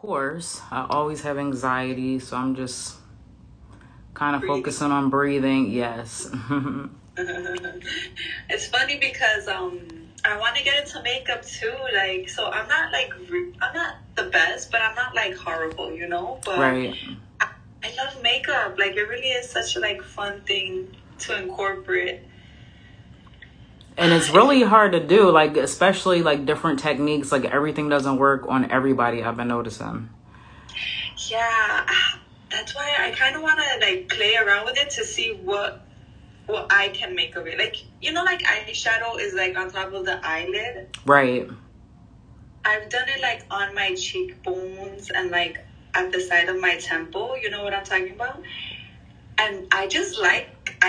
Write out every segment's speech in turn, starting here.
course, I always have anxiety, so I'm just kind of focusing on breathing. Yes. It's funny because I want to get into makeup too. Like, so I'm not like I'm not the best, but I'm not like horrible, you know. But Right. I love makeup. Like, it really is such a like fun thing to incorporate. And it's really hard to do, like, especially like different techniques. Like, everything doesn't work on everybody, I've been noticing. Yeah, that's why I kind of want to like play around with it to see what I can make of it. Like, you know, like eyeshadow is like on top of the eyelid. Right. I've done it like on my cheekbones and like at the side of my temple. You know what I'm talking about? And I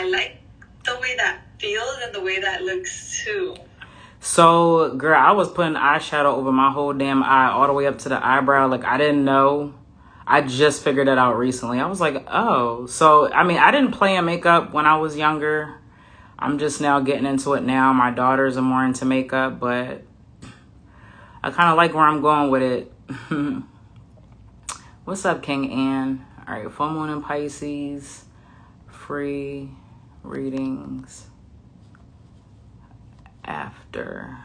like the way that feels and the way that looks too. So, girl, I was putting eyeshadow over my whole damn eye all the way up to the eyebrow. Like, I didn't know. I just figured it out recently. I was like, oh. So, I mean, I didn't play in makeup when I was younger. I'm just now getting into it now. My daughters are more into makeup, but I kind of like where I'm going with it. What's up, King Ann? All right, full moon in Pisces. Free readings after.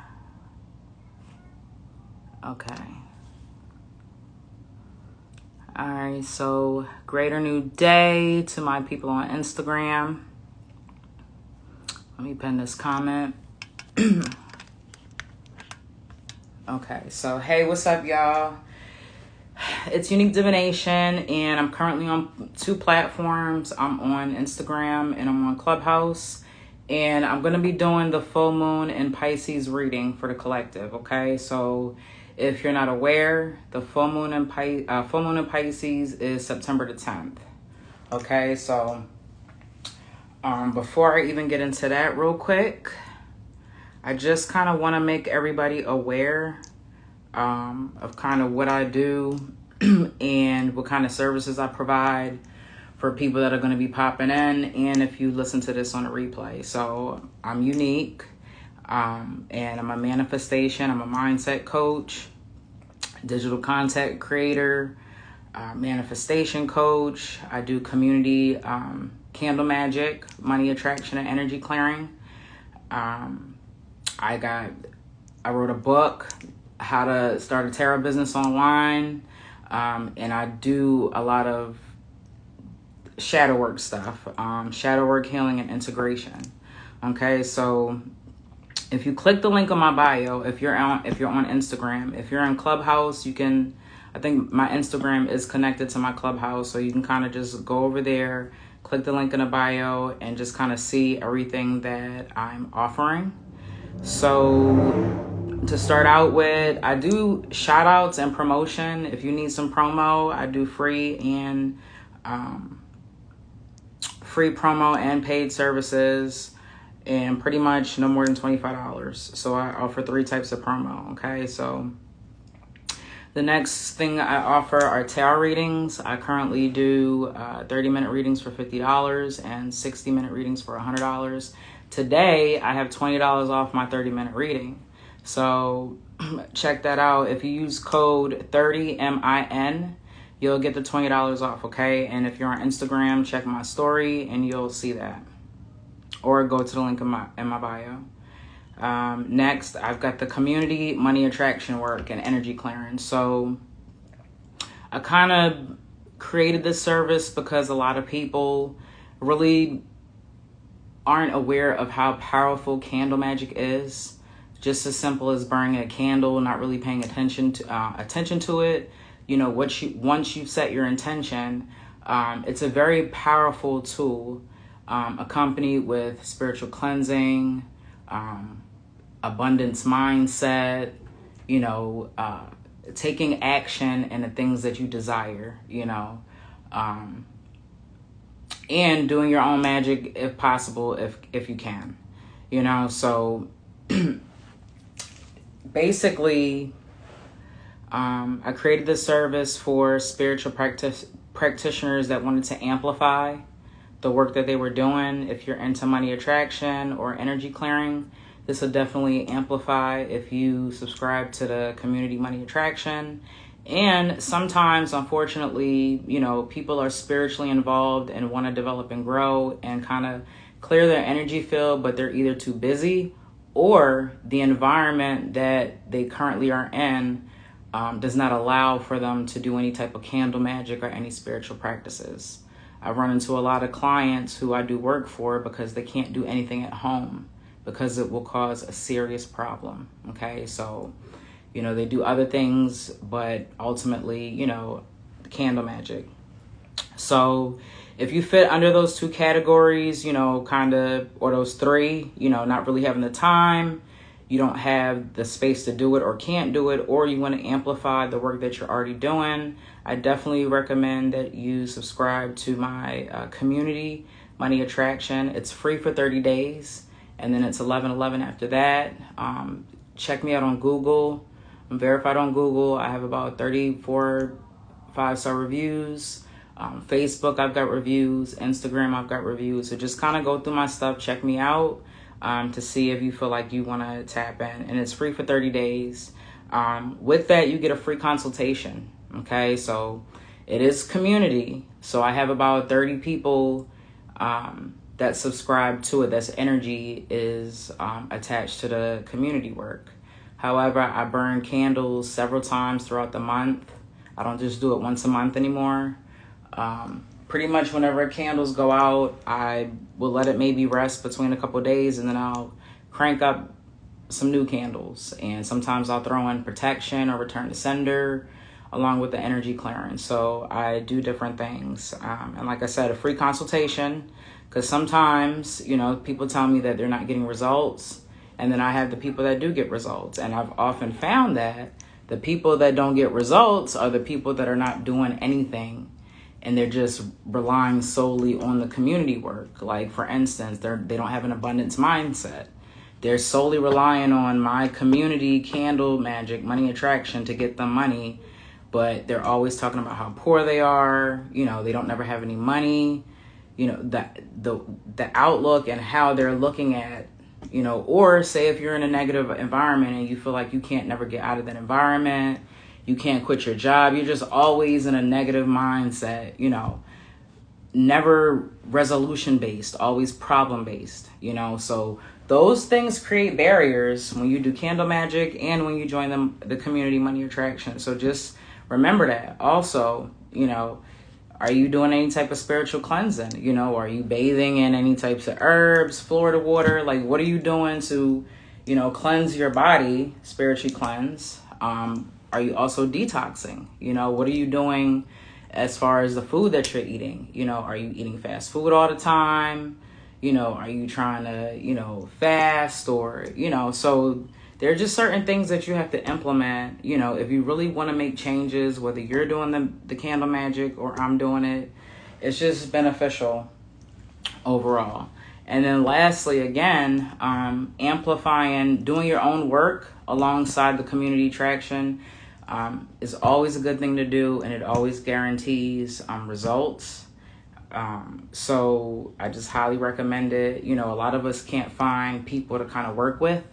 Okay. All right, so greater new day to my people on Instagram. Let me pin this comment. Okay, so hey, what's up, y'all? It's Unique Divination, and I'm currently on 2 platforms. I'm on Instagram and I'm on Clubhouse, and I'm going to be doing the full moon in Pisces reading for the collective. Okay, so if you're not aware, the full moon in Pisces is September the 10th. Okay, so before I even get into that real quick, I just kind of want to make everybody aware of kind of what I do and what kind of services I provide for people that are going to be popping in, and if you listen to this on a replay. So I'm unique, and I'm a manifestation, I'm a mindset coach, digital content creator, manifestation coach. I do community candle magic, money attraction, and energy clearing. I wrote a book, How to Start a Tarot Business Online, and I do a lot of shadow work stuff, shadow work, healing, and integration. Okay, so if you click the link on my bio, if you're on Instagram, if you're in Clubhouse, you can. I think my Instagram is connected to my Clubhouse, so you can kind of just go over there, click the link in the bio, and just kind of see everything that I'm offering. So to start out with, I do shout outs and promotion. If you need some promo, I do free promo and paid services, and pretty much no more than $25. So I offer 3 types of promo. Okay, so the next thing I offer are tarot readings. I currently do 30-minute readings for $50 and 60-minute readings for $100. Today, I have $20 off my 30-minute reading. So check that out. If you use code 30MIN, you'll get the $20 off, okay? And if you're on Instagram, check my story and you'll see that. Or go to the link in my bio. Next, I've got the community money attraction work and energy clearance. So I kind of created this service because a lot of people really aren't aware of how powerful candle magic is. Just as simple as burning a candle, not really paying attention to it. You know, once you set your intention, it's a very powerful tool, accompanied with spiritual cleansing, abundance mindset, you know, taking action in the things that you desire, you know, and doing your own magic if possible, if you can, you know. So basically, I created this service for spiritual practitioners that wanted to amplify the work that they were doing. If you're into money attraction or energy clearing, this will definitely amplify if you subscribe to the community money attraction And sometimes, unfortunately, you know, people are spiritually involved and want to develop and grow and kind of clear their energy field, but they're either too busy or the environment that they currently are in does not allow for them to do any type of candle magic or any spiritual practices. I run into a lot of clients who I do work for because they can't do anything at home because it will cause a serious problem. Okay, so, you know, they do other things, but ultimately, you know, candle magic. So if you fit under those two categories, you know, kind of, or those three, you know, not really having the time, you don't have the space to do it or can't do it, or you want to amplify the work that you're already doing, I definitely recommend that you subscribe to my community, Money Attraction. It's free for 30 days, and then it's $11.11 after that. Check me out on Google. I'm verified on Google. I have about 34 5-star reviews. Facebook, I've got reviews. Instagram, I've got reviews. So just kind of go through my stuff. Check me out to see if you feel like you want to tap in. And it's free for 30 days. With that, you get a free consultation. Okay, so it is community. So I have about 30 people that subscribe to it. That's energy is attached to the community work. However, I burn candles several times throughout the month. I don't just do it once a month anymore. Pretty much whenever candles go out, I will let it maybe rest between a couple of days, and then I'll crank up some new candles. And sometimes I'll throw in protection or return to sender along with the energy clearance. So I do different things. And like I said, a free consultation, because sometimes, you know, people tell me that they're not getting results, and then I have the people that do get results. And I've often found that the people that don't get results are the people that are not doing anything, and they're just relying solely on the community work. Like, for instance, they don't have an abundance mindset. They're solely relying on my community candle magic, Money Attraction, to get them money, but they're always talking about how poor they are. You know, they don't never have any money. You know, the outlook and how they're looking at, you know, or say if you're in a negative environment and you feel like you can't never get out of that environment, you can't quit your job, you're just always in a negative mindset, you know, never resolution based, always problem based, you know. So those things create barriers when you do candle magic and when you join the community Money Attraction. So just remember that. Also, you know, are you doing any type of spiritual cleansing? You know, are you bathing in any types of herbs, Florida water? Like, what are you doing to, you know, cleanse your body, spiritually cleanse? Are you also detoxing? You know, what are you doing as far as the food that you're eating? You know, are you eating fast food all the time? You know, are you trying to, you know, fast or, you know, so there are just certain things that you have to implement, you know, if you really want to make changes, whether you're doing the candle magic or I'm doing it. It's just beneficial overall. And then lastly, again, amplifying, doing your own work alongside the community traction is always a good thing to do, and it always guarantees results. So I just highly recommend it. You know, a lot of us can't find people to kind of work with.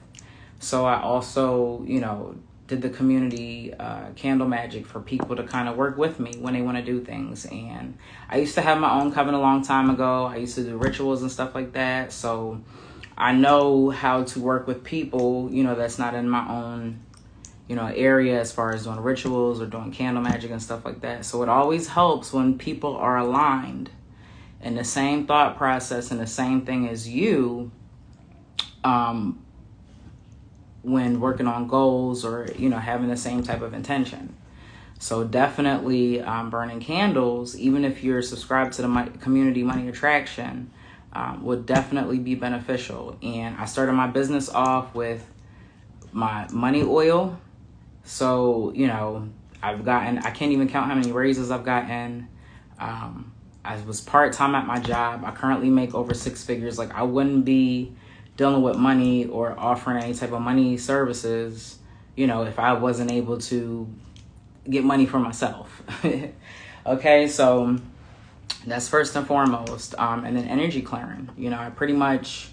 So I also, you know, did the community candle magic for people to kind of work with me when they want to do things. And I used to have my own coven a long time ago. I used to do rituals and stuff like that. So I know how to work with people, you know, that's not in my own, you know, area as far as doing rituals or doing candle magic and stuff like that. So it always helps when people are aligned in the same thought process and the same thing as you, when working on goals or, you know, having the same type of intention. So definitely burning candles, even if you're subscribed to the community Money Attraction, would definitely be beneficial. And I started my business off with my money oil. So, you know, I can't even count how many raises I've gotten. I was part-time at my job. I currently make over 6 figures. Like, I wouldn't be dealing with money or offering any type of money services, you know, if I wasn't able to get money for myself. Okay, so that's first and foremost. And then energy clearing. You know, I pretty much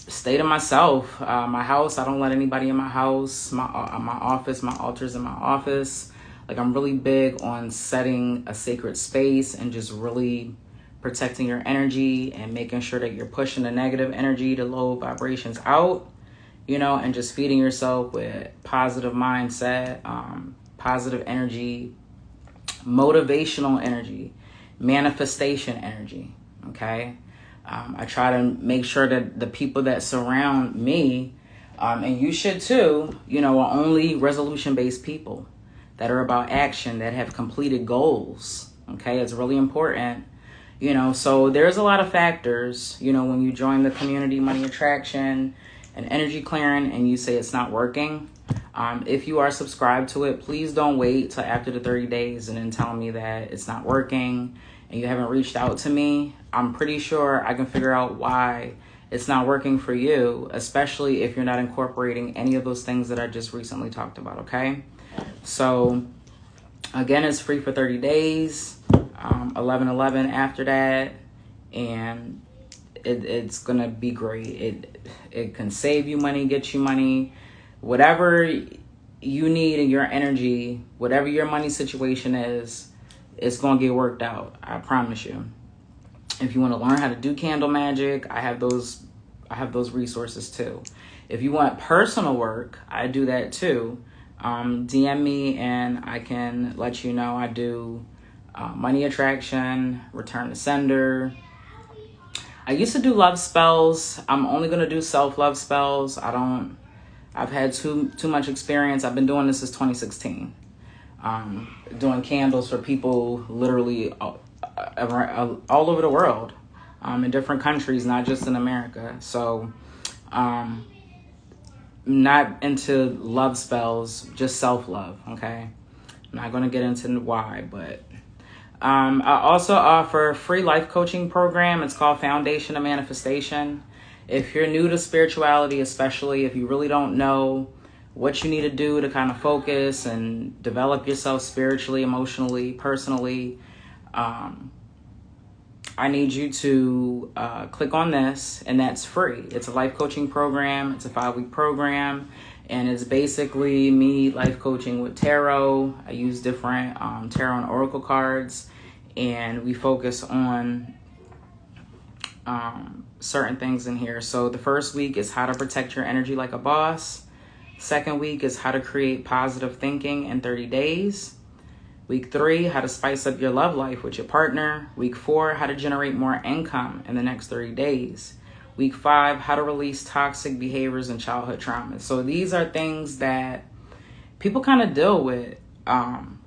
stay to myself. My house, I don't let anybody in my house. My office, my altar's in my office. Like, I'm really big on setting a sacred space and just really protecting your energy and making sure that you're pushing the negative energy, the low vibrations out, you know, and just feeding yourself with positive mindset, positive energy, motivational energy, manifestation energy. Okay. I try to make sure that the people that surround me, and you should too, you know, are only resolution-based people that are about action, that have completed goals. Okay. It's really important. You know, so there's a lot of factors, you know, when you join the community money attraction and energy clearing and you say it's not working. If you are subscribed to it, please don't wait till after the 30 days and then tell me that it's not working and you haven't reached out to me. I'm pretty sure I can figure out why it's not working for you, especially if you're not incorporating any of those things that I just recently talked about. Okay. So again, it's free for 30 days. 11/11 after that, and it's gonna be great. It can save you money, get you money, whatever you need in your energy, whatever your money situation is, it's gonna get worked out. I promise you. If you want to learn how to do candle magic, I have those resources too. If you want personal work, I do that too. DM me and I can let you know. I do money attraction, return to sender. I used to do love spells. I'm only going to do self-love spells. I've had too much experience. I've been doing this since 2016. Doing candles for people literally all over the world, in different countries, not just in America. So, not into love spells, just self-love, okay? I'm not going to get into why, but I also offer a free life coaching program. It's called Foundation of Manifestation. If you're new to spirituality, especially if you really don't know what you need to do to kind of focus and develop yourself spiritually, emotionally, personally, I need you to click on this, and that's free. It's a life coaching program. It's a 5-week program, and it's basically me life coaching with tarot. I use different tarot and oracle cards, and we focus on certain things in here. So the first week is how to protect your energy like a boss. Second week is how to create positive thinking in 30 days. Week 3, how to spice up your love life with your partner. Week 4, how to generate more income in the next 30 days. Week 5, how to release toxic behaviors and childhood traumas. So these are things that people kind of deal with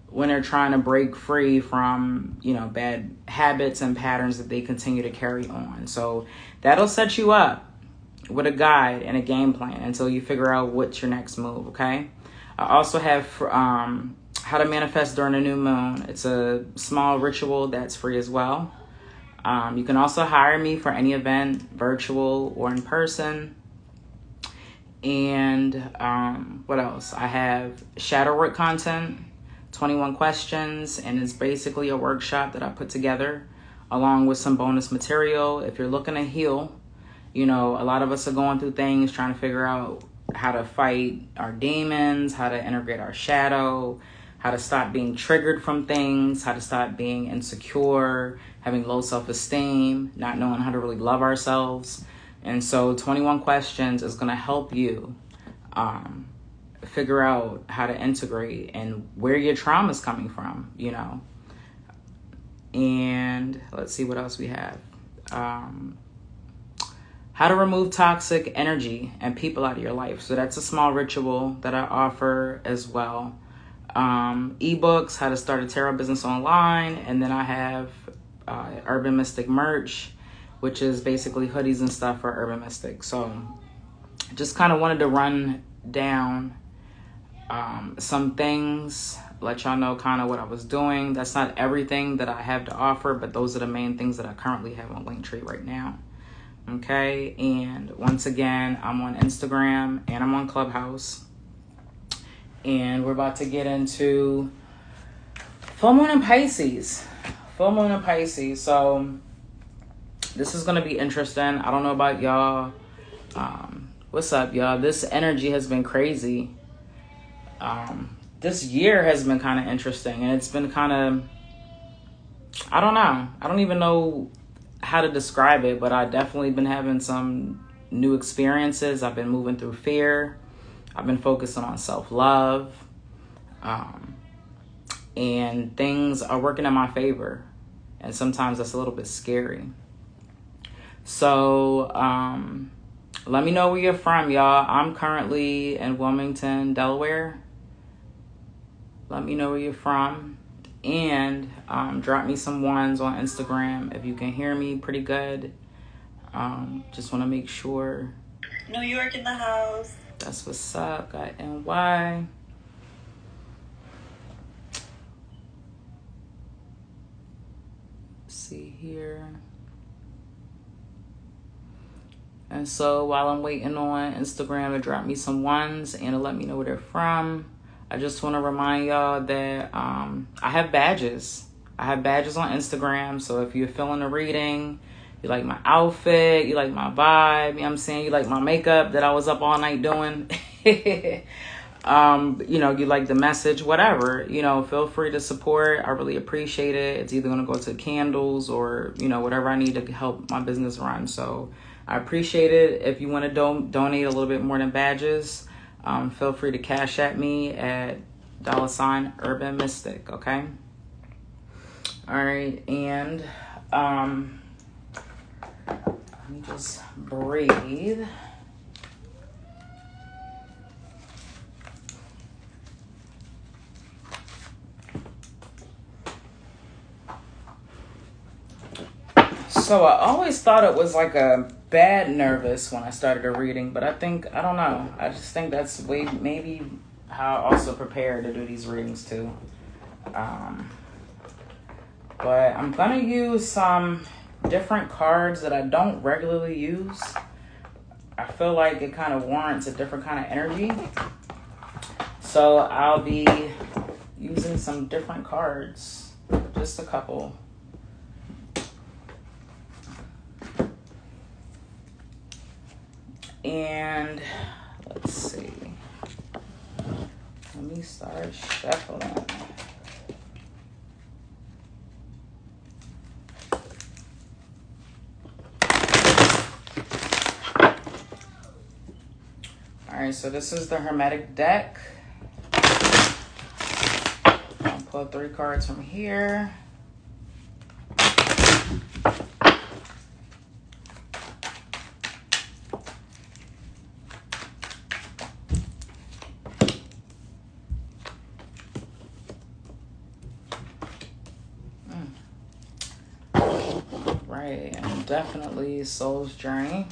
when they're trying to break free from, you know, bad habits and patterns that they continue to carry on. So that'll set you up with a guide and a game plan until you figure out what's your next move, okay? I also have how to manifest during a new moon. It's a small ritual that's free as well. You can also hire me for any event, virtual or in person. And what else? I have shadow work content, 21 questions, and it's basically a workshop that I put together along with some bonus material. If you're looking to heal, you know, a lot of us are going through things, trying to figure out how to fight our demons, how to integrate our shadow, how to stop being triggered from things, how to stop being insecure, having low self-esteem, not knowing how to really love ourselves. And so 21 questions is going to help you figure out how to integrate and where your trauma is coming from, you know. And let's see what else we have. How to remove toxic energy and people out of your life. So that's a small ritual that I offer as well. Ebooks, how to start a tarot business online. And then I have Urban Mystic merch, which is basically hoodies and stuff for Urban Mystic. So just kind of wanted to run down some things, let y'all know kind of what I was doing. That's not everything that I have to offer, but those are the main things that I currently have on Linktree right now. Okay, and once again, I'm on Instagram and I'm on Clubhouse. And we're about to get into full moon in Pisces. Full moon in Pisces. So this is going to be interesting. I don't know about y'all. What's up, y'all? This energy has been crazy. this year has been kind of interesting, and it's been kind of, I don't know. I don't even know how to describe it, but I've definitely been having some new experiences. I've been moving through fear. I've been focusing on self-love. And things are working in my favor. And sometimes that's a little bit scary. So, let me know where you're from, y'all. I'm currently in Wilmington, Delaware. Let me know where you're from. And drop me some ones on Instagram if you can hear me pretty good. Just want to make sure. New York in the house. That's what's up. Got NY. See here. And so while I'm waiting on Instagram to drop me some ones and to let me know where they're from, I just want to remind y'all that I have badges. I have badges on Instagram. So if you're feeling a reading, you like my outfit, you like my vibe, you know what I'm saying, you like my makeup that I was up all night doing, you like the message, whatever, feel free to support. I really appreciate it. It's either going to go to candles or, whatever I need to help my business run. So I appreciate it. If you want to donate a little bit more than badges, feel free to cash at me at $Urban Mystic. Okay. All right. And, let me just breathe. So I always thought it was like a bad nervous when I started a reading, but I don't know. I just think that's maybe how I also prepare to do these readings too. But I'm gonna use some different cards that I don't regularly use. I feel like it kind of warrants a different kind of energy. So I'll be using some different cards, just a couple. And let's see. Let me start shuffling. All right, so this is the Hermetic deck. I'll pull 3 cards from here. Right, and definitely Soul's Journey.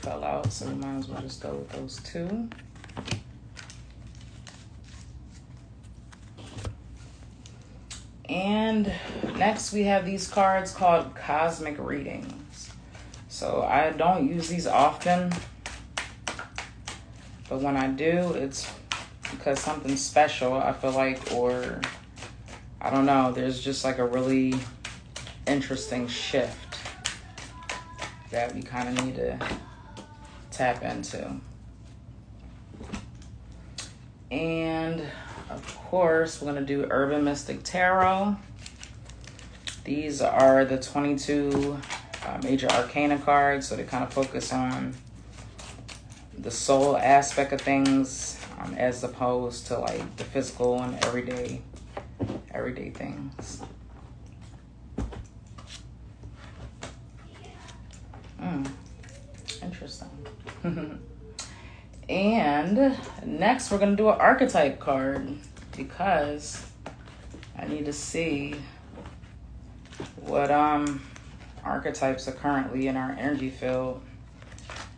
Fell out, so we might as well just go with those 2. And next we have these cards called Cosmic Readings. So I don't use these often, but when I do, it's because something special, I feel like, or I don't know, there's just like a really interesting shift that we kind of need to tap into. And of course, we're going to do Urban Mystic Tarot. These are the 22 major arcana cards, so they kind of focus on the soul aspect of things, as opposed to like the physical and everyday things. Interesting. And next we're going to do an archetype card, because I need to see what archetypes are currently in our energy field.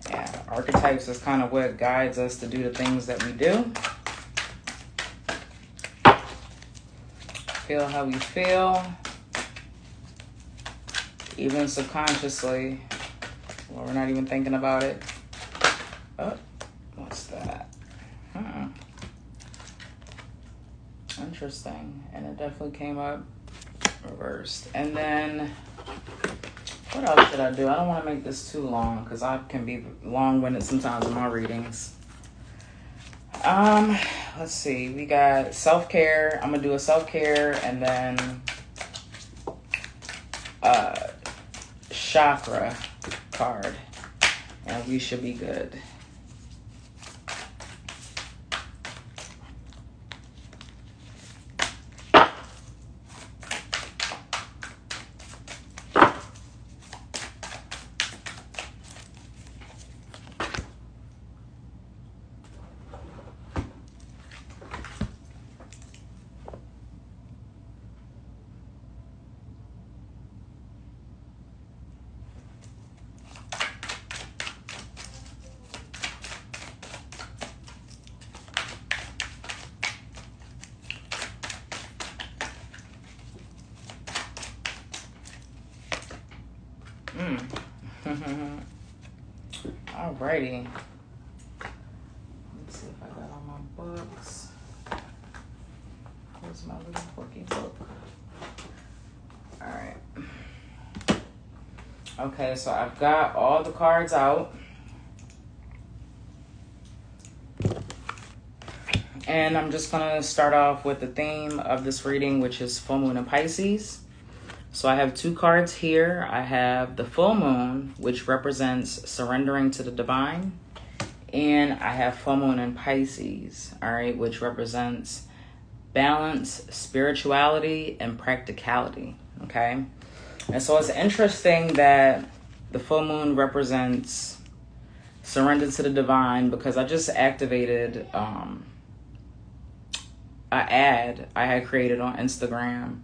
Yeah, archetypes is kind of what guides us to do the things that we do. Feel how we feel, even subconsciously. Well, we're not even thinking about it. Oh, what's that? Interesting. And it definitely came up reversed. And then What else should I do? I don't want to make this too long because I can be long-winded sometimes in my readings. Let's see. We got self-care. I'm gonna do a self-care and then chakra card, and we should be good. Alrighty. Let's see if I got all my books. Where's my little bookie book? Alright. Okay, so I've got all the cards out. And I'm just going to start off with the theme of this reading, which is full moon in Pisces. So I have two cards here. I have the full moon, which represents surrendering to the divine. And I have full moon in Pisces, all right, which represents balance, spirituality, and practicality, okay? And so it's interesting that the full moon represents surrender to the divine because I just activated an ad I had created on Instagram.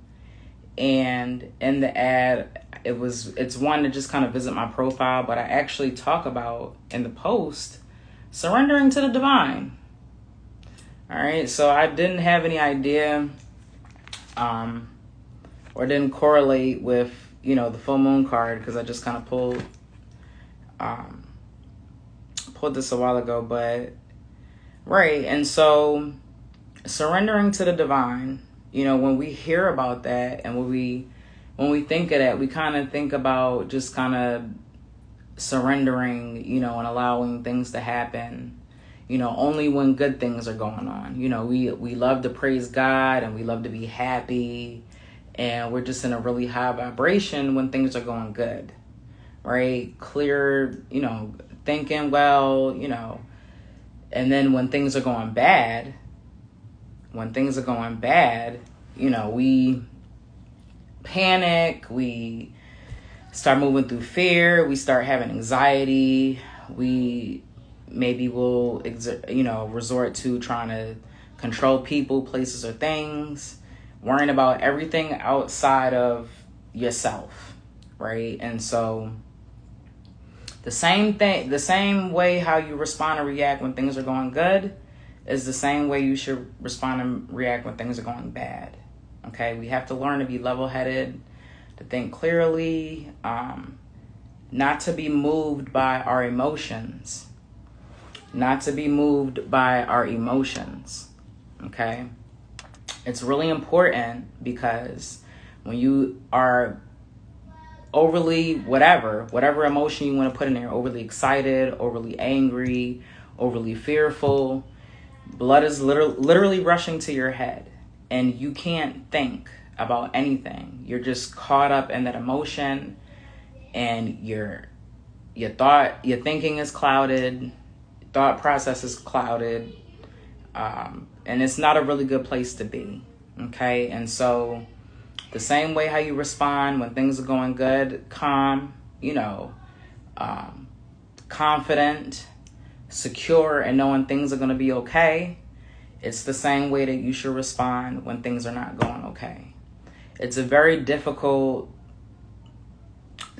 And in the ad, it's one to just kind of visit my profile, but I actually talk about in the post surrendering to the divine. All right, so I didn't have any idea or didn't correlate with, the full moon card because I just kind of pulled this a while ago, but right. And so surrendering to the divine, when we hear about that and when we think of that, we kind of think about just kind of surrendering, and allowing things to happen, only when good things are going on. We love to praise God and we love to be happy and we're just in a really high vibration when things are going good, right? Clear, thinking well, and then when things are going bad, we panic, we start moving through fear, we start having anxiety, we maybe will, resort to trying to control people, places, or things, worrying about everything outside of yourself, right? And so the same way how you respond and react when things are going good is the same way you should respond and react when things are going bad. Okay, we have to learn to be level-headed, to think clearly, not to be moved by our emotions. Okay, it's really important because when you are overly whatever emotion you want to put in there, overly excited, overly angry, overly fearful, blood is literally rushing to your head and you can't think about anything. You're just caught up in that emotion and your thinking is clouded, thought process is clouded, and it's not a really good place to be. Okay, and so the same way how you respond when things are going good, calm, confident, secure, and knowing things are going to be okay, it's the same way that you should respond when things are not going okay. It's a very difficult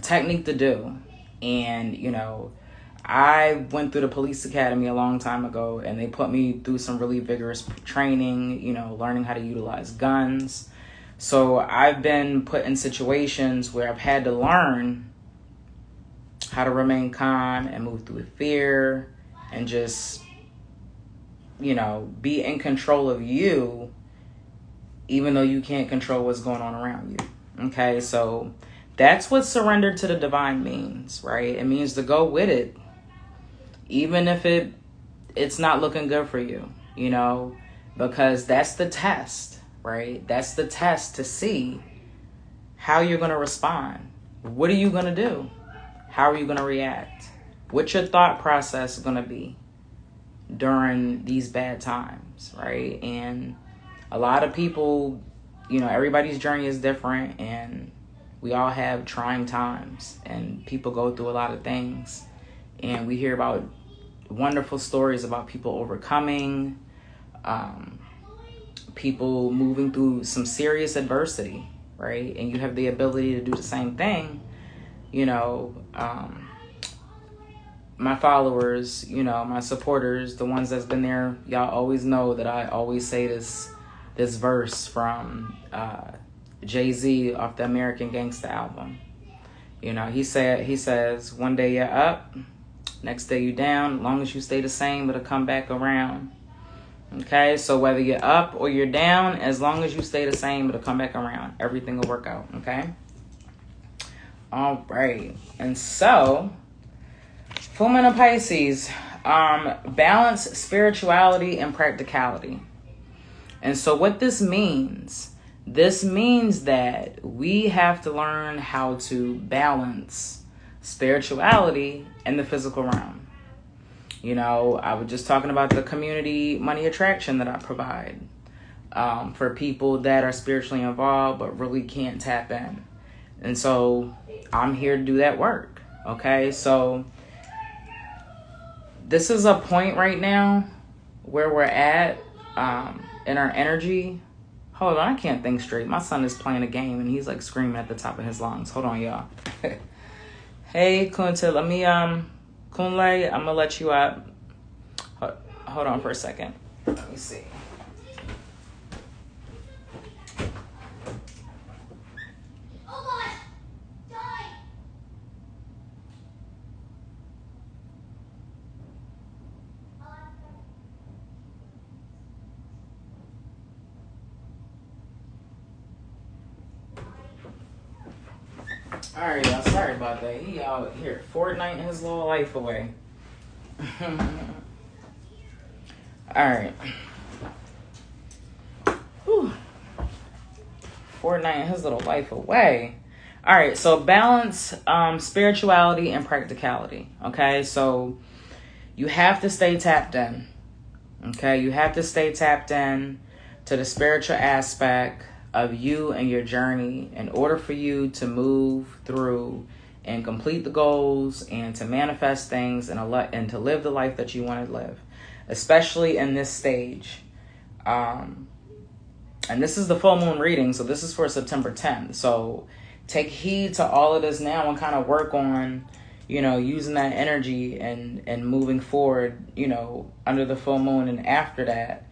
technique to do. And, I went through the police academy a long time ago and they put me through some really vigorous training, learning how to utilize guns. So I've been put in situations where I've had to learn how to remain calm and move through fear and just, be in control of you, even though you can't control what's going on around you. Okay, so That's what surrender to the divine means, right? It means to go with it, even if it's not looking good for you, you know, because that's the test, right? That's the test to see how you're going to respond. What are you going to do? How are you going to react? What's your thought process going to be during these bad times, right? And a lot of people, you know, everybody's journey is different, and we all have trying times, and people go through a lot of things, and we hear about wonderful stories about people overcoming, people moving through some serious adversity, right? And you have the ability to do the same thing. You know, my followers, you know, my supporters, the ones that's been there, y'all always know that I always say this verse from Jay-Z off the American Gangsta album. You know, he says, one day you're up, next day you're down. As long as you stay the same, it'll come back around. Okay, so whether you're up or you're down, as long as you stay the same, it'll come back around. Everything will work out, okay? All right, and so, full moon of Pisces, balance spirituality and practicality. And so what this means that we have to learn how to balance spirituality and the physical realm. You know, I was just talking about the community money attraction that I provide for people that are spiritually involved but really can't tap in. And so I'm here to do that work. Okay, so this is a point right now where we're at in our energy. Hold on, I can't think straight. My son is playing a game and he's like screaming at the top of his lungs. Hold on, y'all. Hey, Kunta, let me Kunle, I'm gonna let you up. Hold on for a second. Let me see. All right, y'all. Sorry about that. He out here Fortnite his little life away. All right. Whew. Fortnite his little life away. All right. So balance spirituality and practicality. Okay. So you have to stay tapped in. Okay. You have to stay tapped in to the spiritual aspect of you and your journey in order for you to move through and complete the goals and to manifest things and to live the life that you want to live, especially in this stage. And this is the full moon reading, so this is for September 10th. So take heed to all of this now and kind of work on, you know, using that energy and moving forward, you know, under the full moon and after that,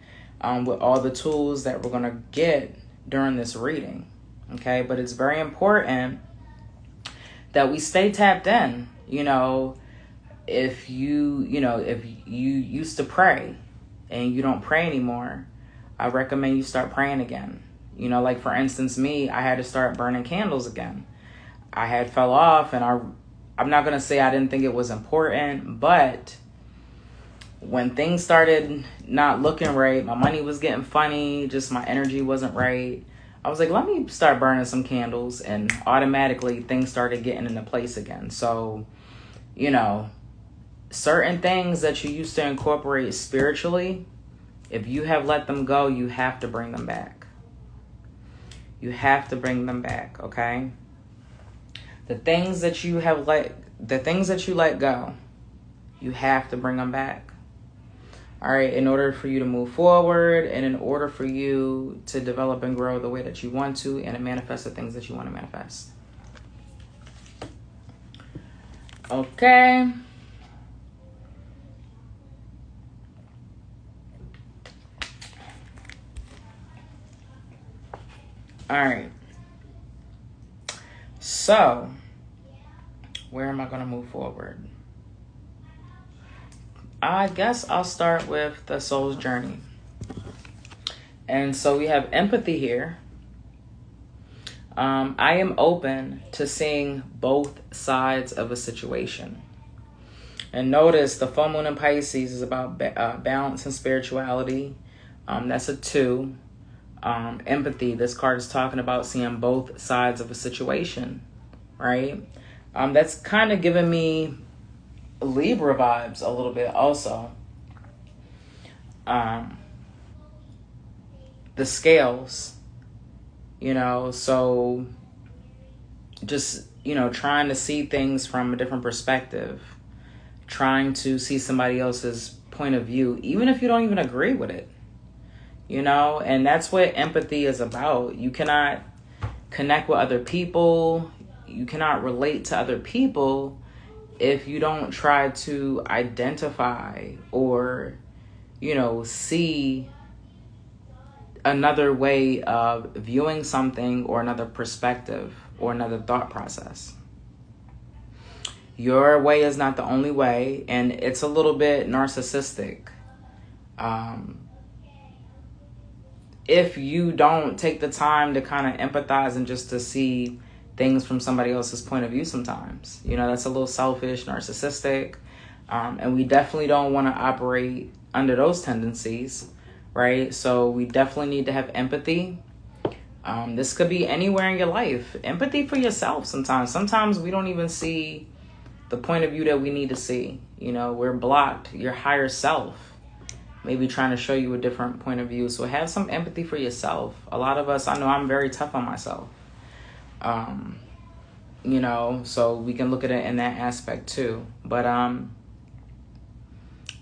with all the tools that we're going to get during this reading. Okay, but it's very important that we stay tapped in. You know, if you used to pray and you don't pray anymore, I recommend you start praying again. You know, like for instance, me, I had to start burning candles again. I had fell off, and I'm not going to say I didn't think it was important, but when things started not looking right, my money was getting funny, just my energy wasn't right, I was like, let me start burning some candles, and automatically things started getting into place again. So, you know, certain things that you used to incorporate spiritually, if you have let them go, you have to bring them back. You have to bring them back, okay? The things that you let go, you have to bring them back. All right, in order for you to move forward and in order for you to develop and grow the way that you want to and to manifest the things that you want to manifest. Okay. All right. So, where am I going to move forward? I guess I'll start with the soul's journey. And so we have empathy here. I am open to seeing both sides of a situation. And notice the full moon in Pisces is about balance and spirituality. That's a 2. Empathy. This card is talking about seeing both sides of a situation, right? That's kind of giving me Libra vibes a little bit also. The scales, so just, trying to see things from a different perspective, trying to see somebody else's point of view, even if you don't even agree with it, and that's what empathy is about. You cannot connect with other people. You cannot relate to other people if you don't try to identify or, see another way of viewing something or another perspective or another thought process. Your way is not the only way, and it's a little bit narcissistic. If you don't take the time to kind of empathize and just to see things from somebody else's point of view sometimes, that's a little selfish, narcissistic, and we definitely don't want to operate under those tendencies, right? So we definitely need to have empathy. This could be anywhere in your life. Empathy for yourself sometimes. Sometimes we don't even see the point of view that we need to see. We're blocked. Your higher self maybe trying to show you a different point of view. So have some empathy for yourself. A lot of us, I know I'm very tough on myself. So we can look at it in that aspect too. But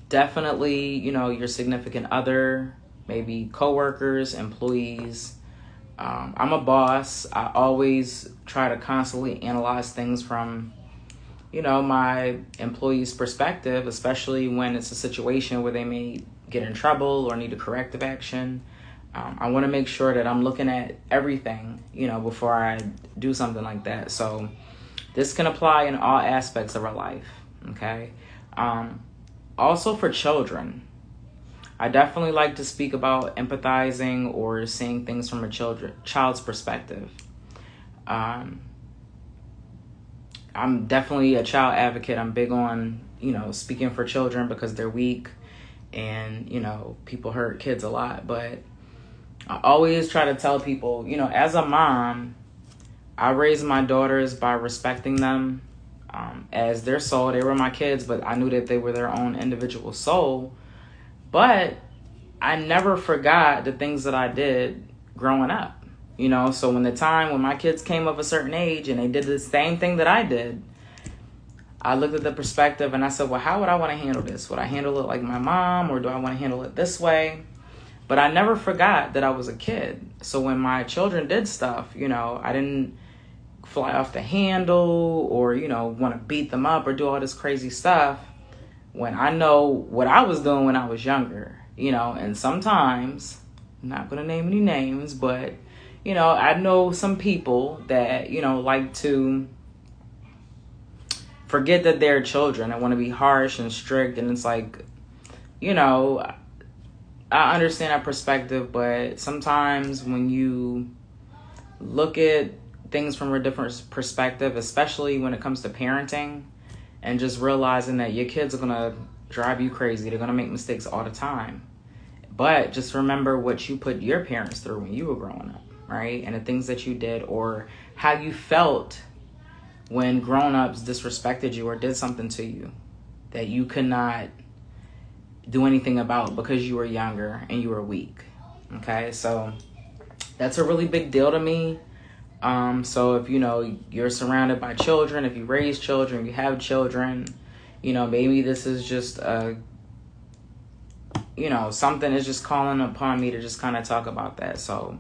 definitely, your significant other, maybe coworkers, employees. I'm a boss. I always try to constantly analyze things from, my employees' perspective, especially when it's a situation where they may get in trouble or need a corrective action. I want to make sure that I'm looking at everything, before I do something like that. So this can apply in all aspects of our life, okay? Also for children, I definitely like to speak about empathizing or seeing things from a child's perspective. I'm definitely a child advocate. I'm big on, speaking for children because they're weak and, people hurt kids a lot. But I always try to tell people, as a mom, I raised my daughters by respecting them as their soul. They were my kids, but I knew that they were their own individual soul. But I never forgot the things that I did growing up. So when my kids came of a certain age and they did the same thing that I did, I looked at the perspective and I said, well, how would I want to handle this? Would I handle it like my mom, or do I want to handle it this way? But I never forgot that I was a kid. So when my children did stuff, I didn't fly off the handle or, want to beat them up or do all this crazy stuff when I know what I was doing when I was younger, and sometimes, I'm not going to name any names, but, I know some people that, like to forget that they're children and want to be harsh and strict. And it's like, I understand that perspective, but sometimes when you look at things from a different perspective, especially when it comes to parenting, and just realizing that your kids are going to drive you crazy. They're going to make mistakes all the time. But just remember what you put your parents through when you were growing up, right? And the things that you did, or how you felt when grown-ups disrespected you or did something to you that you could not do anything about because you were younger and you were weak. Okay, so that's a really big deal to me. So if you're surrounded by children, if you raise children, you have children, maybe this is just something is just calling upon me to just kind of talk about that. So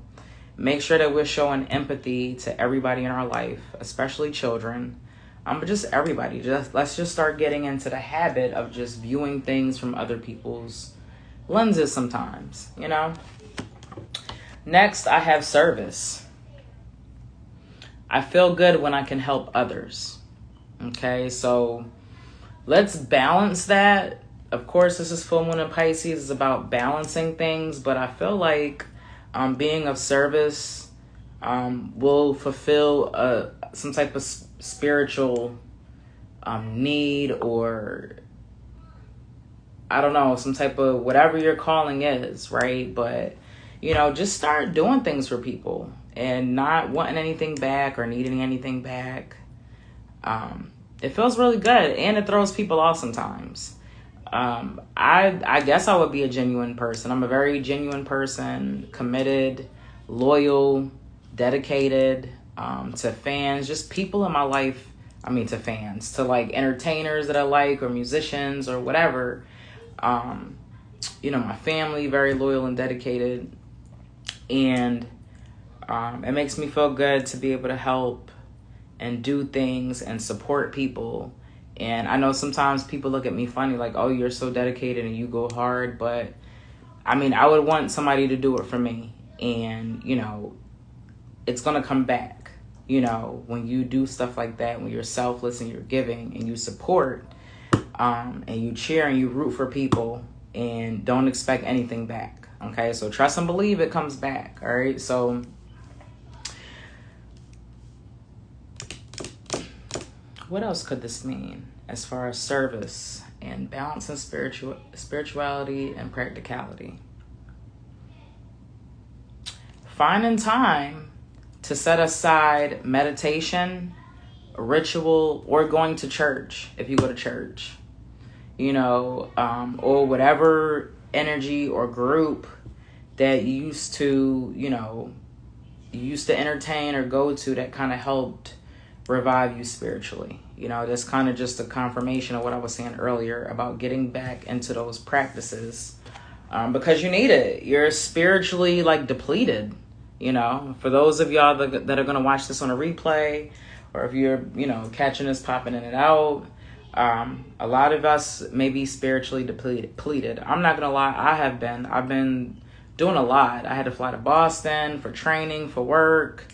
make sure that we're showing empathy to everybody in our life, especially children. But just everybody. Let's just start getting into the habit of just viewing things from other people's lenses sometimes, Next, I have service. I feel good when I can help others. Okay, so let's balance that. Of course, this is full moon in Pisces. It's about balancing things, but I feel like being of service will fulfill some type of spiritual need, or I don't know, some type of whatever your calling is, right? But, just start doing things for people and not wanting anything back or needing anything back. It feels really good, and it throws people off sometimes. I guess I would be a genuine person. I'm a very genuine person, committed, loyal, dedicated, to fans, just people in my life. To fans, to like entertainers that I like, or musicians, or whatever. My family, very loyal and dedicated. And it makes me feel good to be able to help and do things and support people. And I know sometimes people look at me funny, like, oh, you're so dedicated and you go hard. But I would want somebody to do it for me. And, it's going to come back. When you do stuff like that, when you're selfless and you're giving and you support, and you cheer and you root for people and don't expect anything back. Okay, so trust and believe it comes back. All right, so what else could this mean as far as service and balance and spirituality and practicality? Finding time to set aside meditation, ritual, or going to church if you go to church, or whatever energy or group that you used to entertain or go to that kind of helped revive you spiritually. That's kind of just a confirmation of what I was saying earlier about getting back into those practices, because you need it. You're spiritually depleted. For those of y'all that are going to watch this on a replay, or if you're, catching this popping in and out, a lot of us may be spiritually depleted. I'm not going to lie. I've been doing a lot. I had to fly to Boston for training, for work,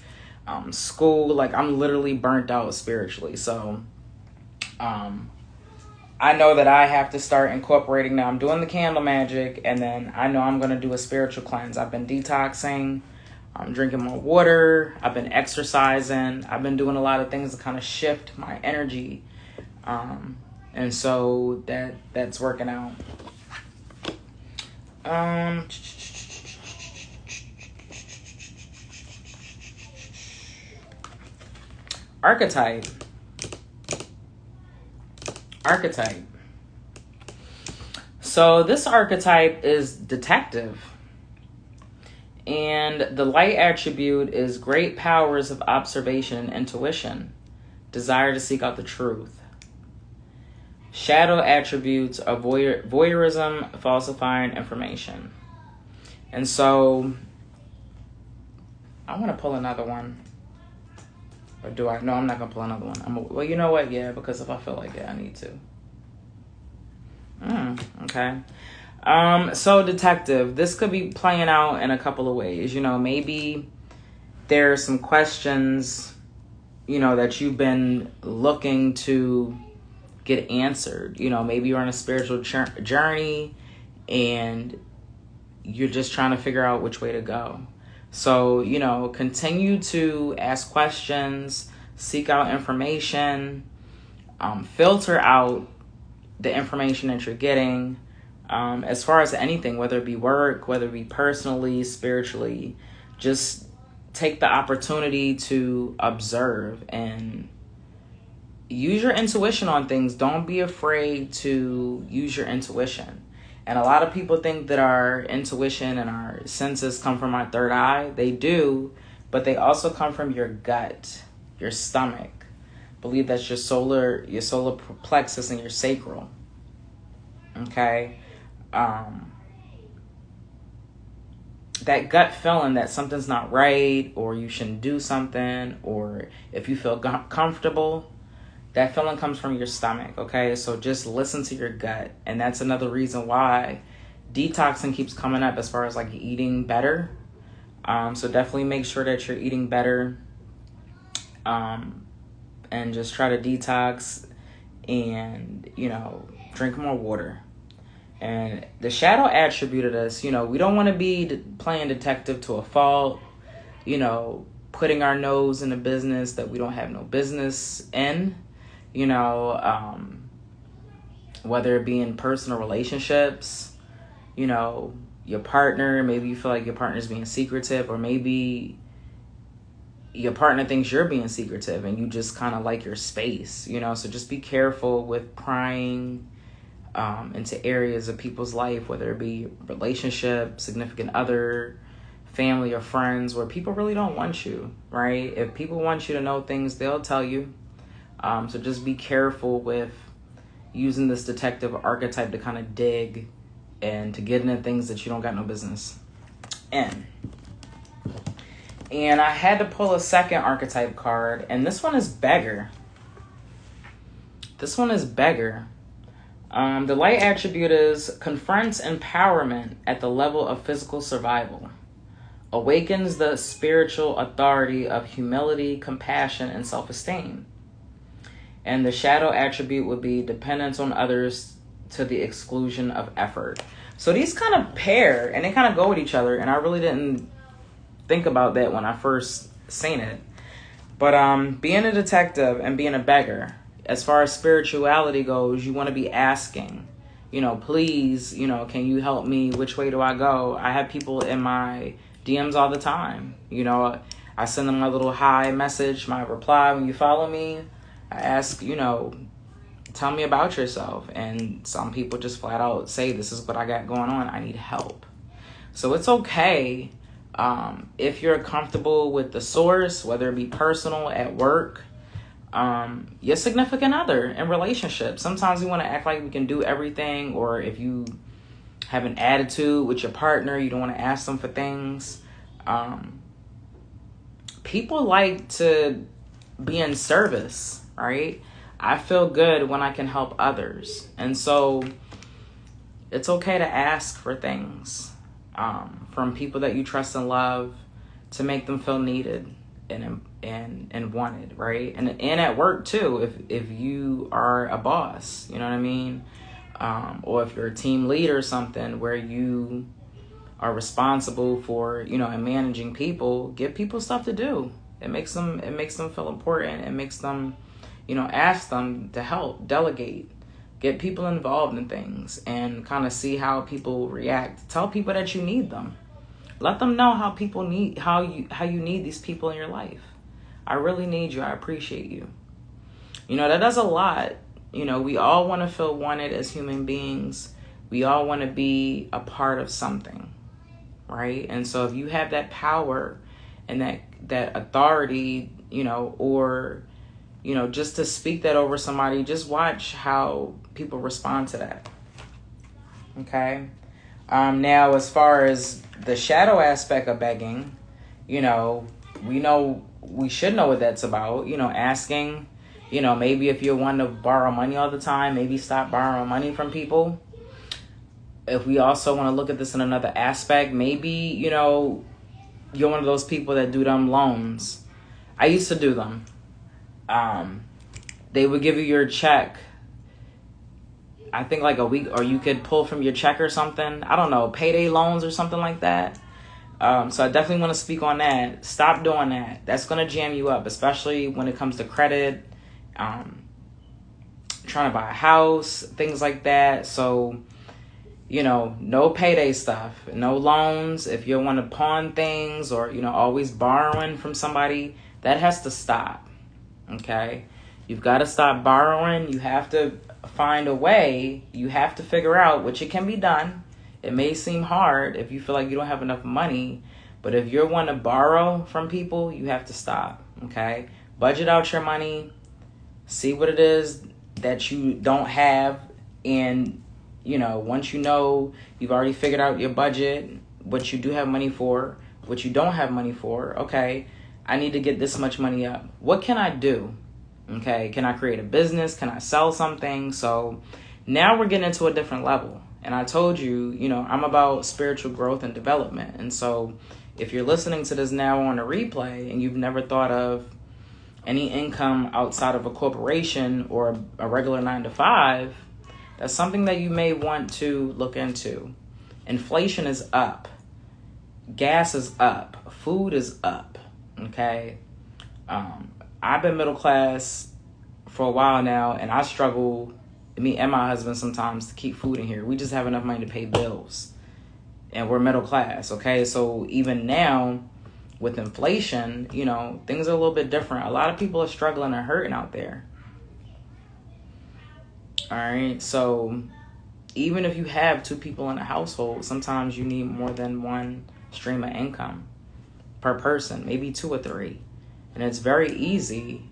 school. I'm literally burnt out spiritually. So, I know that I have to start incorporating now. I'm doing the candle magic, and then I know I'm going to do a spiritual cleanse. I've been detoxing. I'm drinking more water. I've been exercising. I've been doing a lot of things to kind of shift my energy. And so that's working out. Archetype. So this archetype is detective. And the light attribute is great powers of observation and intuition, desire to seek out the truth. Shadow attributes are voyeurism, falsifying information. And so I want to pull another one. Or do I? No, I'm not going to pull another one. Well, you know what? Yeah, because if I feel like it, I need to. Okay. So detective, this could be playing out in a couple of ways. Maybe there's some questions, that you've been looking to get answered. Maybe you're on a spiritual journey and you're just trying to figure out which way to go. So, continue to ask questions, seek out information, filter out the information that you're getting. As far as anything, whether it be work, whether it be personally, spiritually, just take the opportunity to observe and use your intuition on things. Don't be afraid to use your intuition. And a lot of people think that our intuition and our senses come from our third eye. They do, but they also come from your gut, your stomach. I believe that's your solar plexus and your sacral. Okay? That gut feeling that something's not right, or you shouldn't do something, or if you feel comfortable, that feeling comes from your stomach. Okay, so just listen to your gut. And that's another reason why detoxing keeps coming up as far as eating better. So definitely make sure that you're eating better, and just try to detox and drink more water. And the shadow attribute of this, we don't want to be playing detective to a fault, putting our nose in a business that we don't have no business in, whether it be in personal relationships, your partner, maybe you feel like your partner's being secretive, or maybe your partner thinks you're being secretive and you just kind of like your space, so just be careful with prying into areas of people's life, whether it be relationship, significant other, family, or friends, where people really don't want you, right? If people want you to know things, they'll tell you. So just be careful with using this detective archetype to kind of dig and to get into things that you don't got no business in. And I had to pull a second archetype card, and this one is Beggar. The light attribute is confronts empowerment at the level of physical survival. Awakens the spiritual authority of humility, compassion, and self-esteem. And the shadow attribute would be dependence on others to the exclusion of effort. So these kind of pair, and they kind of go with each other, and I really didn't think about that when I first seen it. But being a detective and being a beggar, as far as spirituality goes, you want to be asking, please, can you help me? Which way do I go? I have people in my DMs all the time. I send them my little hi message, my reply when you follow me. I ask, tell me about yourself. And some people just flat out say, this is what I got going on. I need help. So it's okay if you're comfortable with the source, whether it be personal, at work, your significant other in relationships. Sometimes we want to act like we can do everything, or if you have an attitude with your partner, you don't want to ask them for things. People like to be in service, right? I feel good when I can help others. And so it's okay to ask for things from people that you trust and love to make them feel needed and wanted, right? And at work too, if you are a boss, you know what I mean? Or if you're a team leader or something where you are responsible for, and managing people, give people stuff to do. It makes them feel important. It makes them, ask them to help, delegate, get people involved in things, and kind of see how people react. Tell people that you need them. Let them know how you need these people in your life. I really need you. I appreciate you. That does a lot. We all want to feel wanted as human beings. We all want to be a part of something, right? And so if you have that power and that authority, or, just to speak that over somebody, just watch how people respond to that. Okay. Now, as far as the shadow aspect of begging, we should know what that's about, asking, maybe if you're one to borrow money all the time, maybe stop borrowing money from people. If we also want to look at this in another aspect, maybe, you're one of those people that do them loans. I used to do them. They would give you your check, I think like a week, or you could pull from your check or something. I don't know, payday loans or something like that. So I definitely want to speak on that. Stop doing that. That's going to jam you up, especially when it comes to credit, trying to buy a house, things like that. So, no payday stuff, no loans. If you want to pawn things or, always borrowing from somebody, that has to stop. Okay? You've got to stop borrowing. You have to find a way. You have to figure out, which it can be done. It may seem hard if you feel like you don't have enough money, but if you're one to borrow from people, you have to stop. Okay? Budget out your money. See what it is that you don't have, and once you've already figured out your budget, what you do have money for, what you don't have money for. Okay, I need to get this much money up. What can I do? Okay, can I create a business? Can I sell something? So now we're getting into a different level. And I told you, I'm about spiritual growth and development. And so if you're listening to this now on a replay and you've never thought of any income outside of a corporation or a regular 9-to-5, that's something that you may want to look into. Inflation is up. Gas is up. Food is up. Okay. I've been middle class for a while now, and I struggle, me and my husband sometimes, to keep food in here. We just have enough money to pay bills, and we're middle class. Okay. So even now with inflation, you know, things are a little bit different. A lot of people are struggling and hurting out there. All right. So even if you have 2 people in a household, sometimes you need more than one stream of income per person, maybe 2 or 3. And it's very easy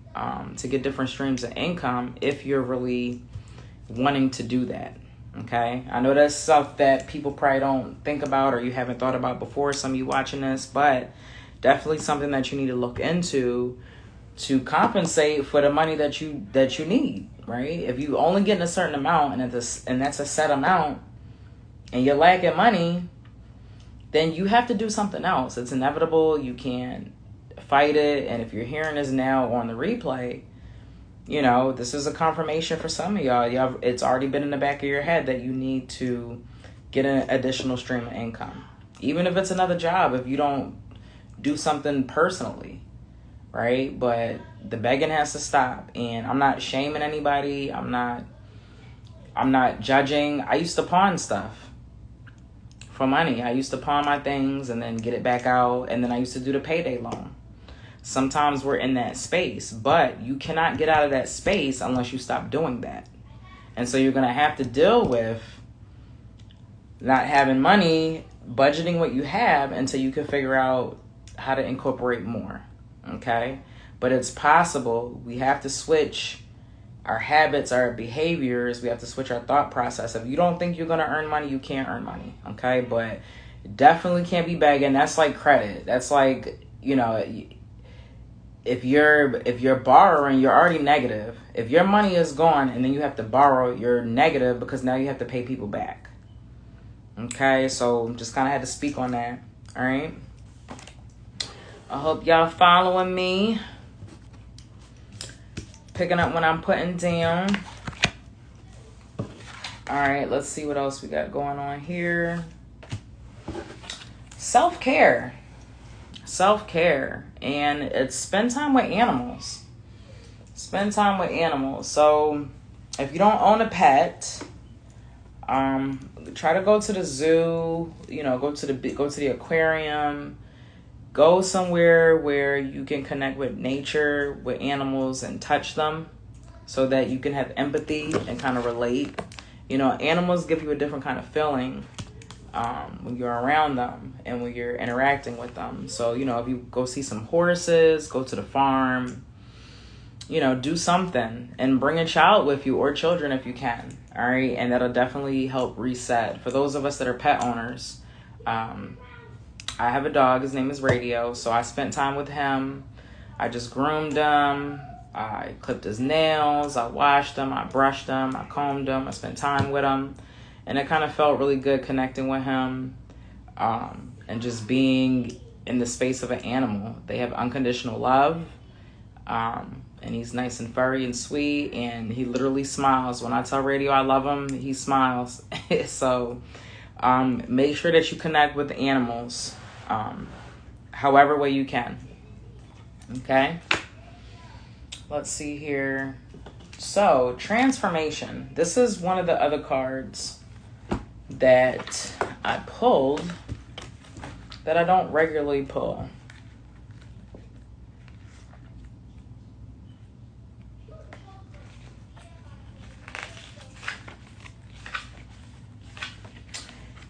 to get different streams of income if you're really wanting to do that. Okay. I know that's stuff that people probably don't think about or you haven't thought about before, some of you watching this, but definitely something that you need to look into to compensate for the money that you need, right? If you only getting a certain amount and that's a set amount and you're lacking money, then you have to do something else. It's inevitable. You can't fight it. And if you're hearing this now on the replay, you know, this is a confirmation for some of y'all. It's already been in the back of your head that you need to get an additional stream of income. Even if it's another job, if you don't do something personally, right? But the begging has to stop. And I'm not shaming anybody. I'm not judging. I used to pawn stuff for money. I used to pawn my things and then get it back out. And then I used to do the payday loan. Sometimes we're in that space, but you cannot get out of that space unless you stop doing that. And so you're going to have to deal with not having money, budgeting what you have until you can figure out how to incorporate more. Okay? But it's possible. We have to switch our habits, our behaviors. We have to switch our thought process. If you don't think you're going to earn money, you can't earn money. Okay? But definitely can't be begging. That's like credit. That's like, you know, if you're borrowing, you're already negative. If your money is gone and then you have to borrow, you're negative because now you have to pay people back. Okay, so just kind of had to speak on that. All right. I hope y'all following me. Picking up what I'm putting down. All right, let's see what else we got going on here. Self-care. Self-care. And it's spend time with animals. Spend time with animals. So if you don't own a pet, try to go to the zoo, you know, go to the aquarium, go somewhere where you can connect with nature, with animals, and touch them so that you can have empathy and kind of relate. You know, animals give you a different kind of feeling when you're around them and when you're interacting with them. So, you know, if you go see some horses, go to the farm, you know, do something and bring a child with you or children if you can. All right. And that'll definitely help reset. For those of us that are pet owners, I have a dog. His name is Radio. So I spent time with him. I just groomed him. I clipped his nails. I washed him. I brushed him. I combed him. I spent time with him. And it kind of felt really good connecting with him and just being in the space of an animal. They have unconditional love. And he's nice and furry and sweet. And he literally smiles. When I tell Radio I love him, he smiles. So make sure that you connect with animals however way you can. Okay? Let's see here. So, transformation. This is one of the other cards that I pulled that I don't regularly pull.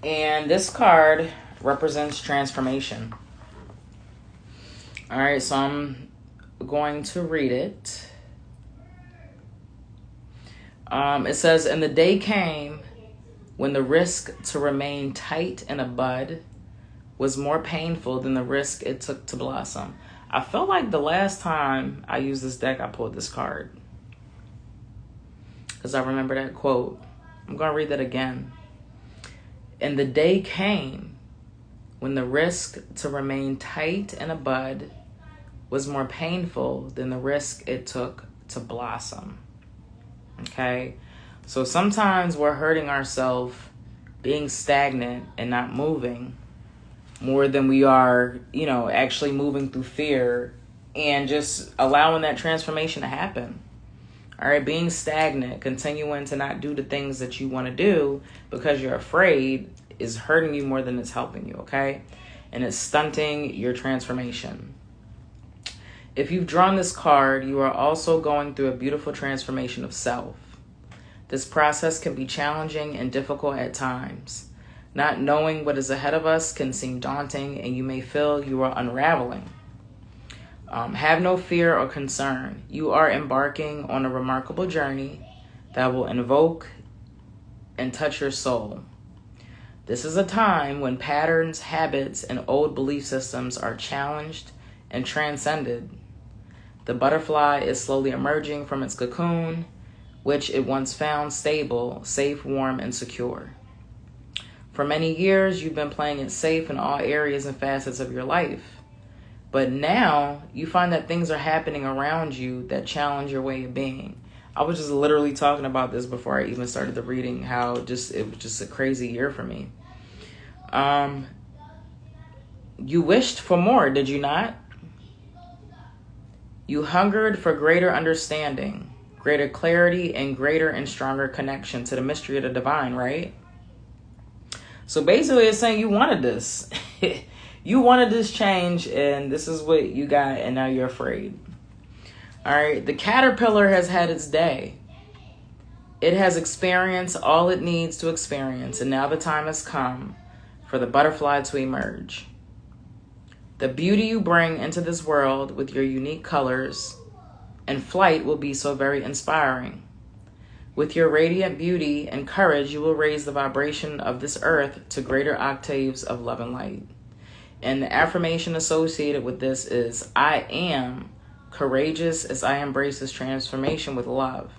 And this card represents transformation. All right, so I'm going to read it. It says, and the day came when the risk to remain tight in a bud was more painful than the risk it took to blossom. I felt like the last time I used this deck, I pulled this card, because I remember that quote. I'm going to read that again. And the day came when the risk to remain tight in a bud was more painful than the risk it took to blossom. Okay? So sometimes we're hurting ourselves being stagnant and not moving more than we are, actually moving through fear and just allowing that transformation to happen. All right, being stagnant, continuing to not do the things that you want to do because you're afraid is hurting you more than it's helping you, okay? And it's stunting your transformation. If you've drawn this card, you are also going through a beautiful transformation of self. This process can be challenging and difficult at times. Not knowing what is ahead of us can seem daunting, and you may feel you are unraveling. Have no fear or concern. You are embarking on a remarkable journey that will invoke and touch your soul. This is a time when patterns, habits, and old belief systems are challenged and transcended. The butterfly is slowly emerging from its cocoon, which it once found stable, safe, warm, and secure. For many years, you've been playing it safe in all areas and facets of your life. But now you find that things are happening around you that challenge your way of being. I was just literally talking about this before I even started the reading, how it was just a crazy year for me. You wished for more, did you not? You hungered for greater understanding, greater clarity, and greater and stronger connection to the mystery of the divine, right? So basically it's saying you wanted this. You wanted this change, and this is what you got, and now you're afraid. All right, the caterpillar has had its day. It has experienced all it needs to experience, and now the time has come for the butterfly to emerge. The beauty you bring into this world with your unique colors and flight will be so very inspiring. With your radiant beauty and courage, you will raise the vibration of this earth to greater octaves of love and light. And the affirmation associated with this is, I am courageous as I embrace this transformation with love.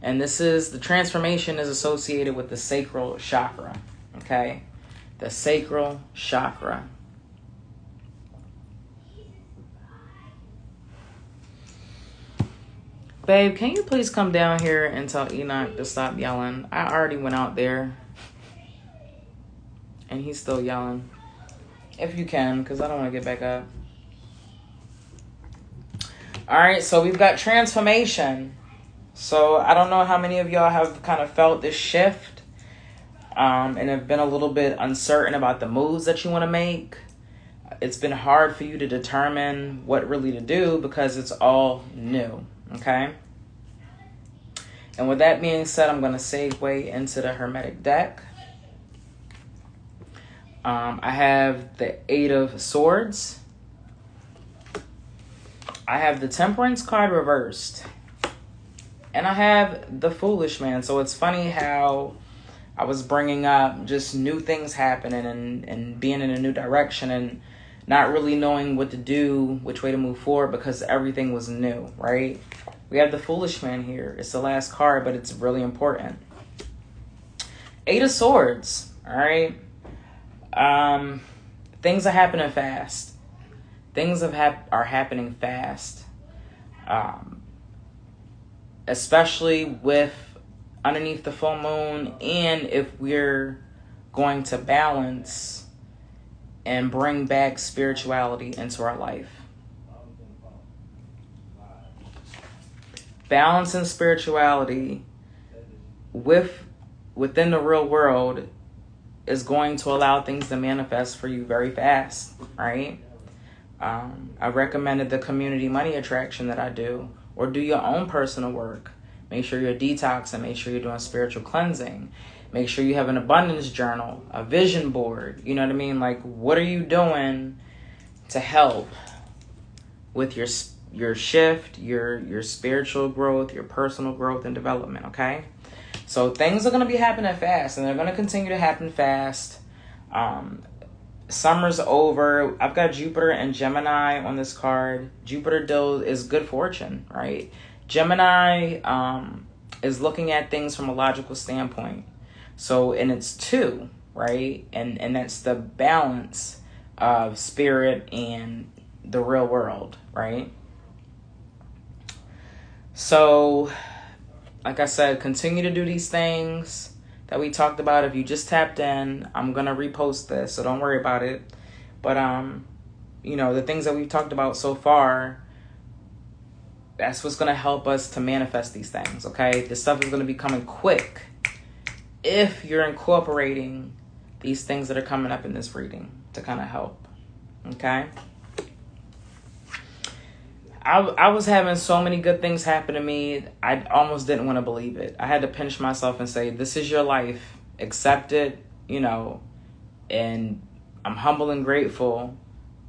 And the transformation is associated with the sacral chakra, okay? The sacral chakra. Babe, can you please come down here and tell Enoch to stop yelling? I already went out there, and he's still yelling. If you can, because I don't want to get back up. All right, so we've got transformation. So I don't know how many of y'all have kind of felt this shift and have been a little bit uncertain about the moves that you want to make. It's been hard for you to determine what really to do because it's all new, okay? And with that being said, I'm going to segue into the Hermetic deck. I have the Eight of Swords. I have the Temperance card reversed. And I have the Foolish Man. So it's funny how I was bringing up just new things happening and being in a new direction and not really knowing what to do, which way to move forward because everything was new, right? We have the Foolish Man here. It's the last card, but it's really important. Eight of Swords, all right? Things are happening fast. Things are happening fast. Especially with underneath the full moon, and if we're going to balance and bring back spirituality into our life. Balance and spirituality within the real world is going to allow things to manifest for you very fast, right? I recommended the community money attraction that I do, or do your own personal work. Make sure you're detoxing, make sure you're doing spiritual cleansing, make sure you have an abundance journal, a vision board, you know what I mean? Like, what are you doing to help with your shift, your spiritual growth, your personal growth and development, okay? So things are going to be happening fast, and they're going to continue to happen fast. Summer's over. I've got Jupiter and Gemini on this card. Jupiter is good fortune, right? Gemini is looking at things from a logical standpoint. So, and it's two, right? And that's the balance of spirit and the real world, right? So, like I said, continue to do these things that we talked about. If you just tapped in, I'm going to repost this, so don't worry about it. But, the things that we've talked about so far, that's what's going to help us to manifest these things, okay? This stuff is going to be coming quick if you're incorporating these things that are coming up in this reading to kind of help, okay? I was having so many good things happen to me, I almost didn't want to believe it. I had to pinch myself and say, this is your life. Accept it, and I'm humble and grateful,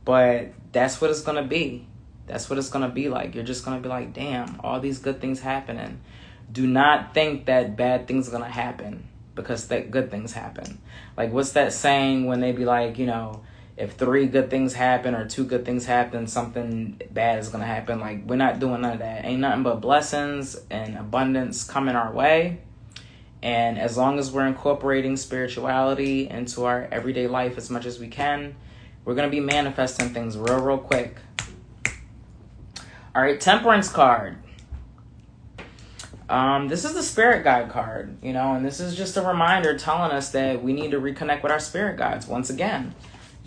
but that's what it's going to be. That's what it's going to be like. You're just going to be like, damn, all these good things happening. Do not think that bad things are going to happen because that good things happen. Like, what's that saying when they be like, if 3 good things happen or 2 good things happen, something bad is going to happen. Like, we're not doing none of that. Ain't nothing but blessings and abundance coming our way. And as long as we're incorporating spirituality into our everyday life as much as we can, we're going to be manifesting things real quick. All right, Temperance card. This is the spirit guide card, and this is just a reminder telling us that we need to reconnect with our spirit guides once again.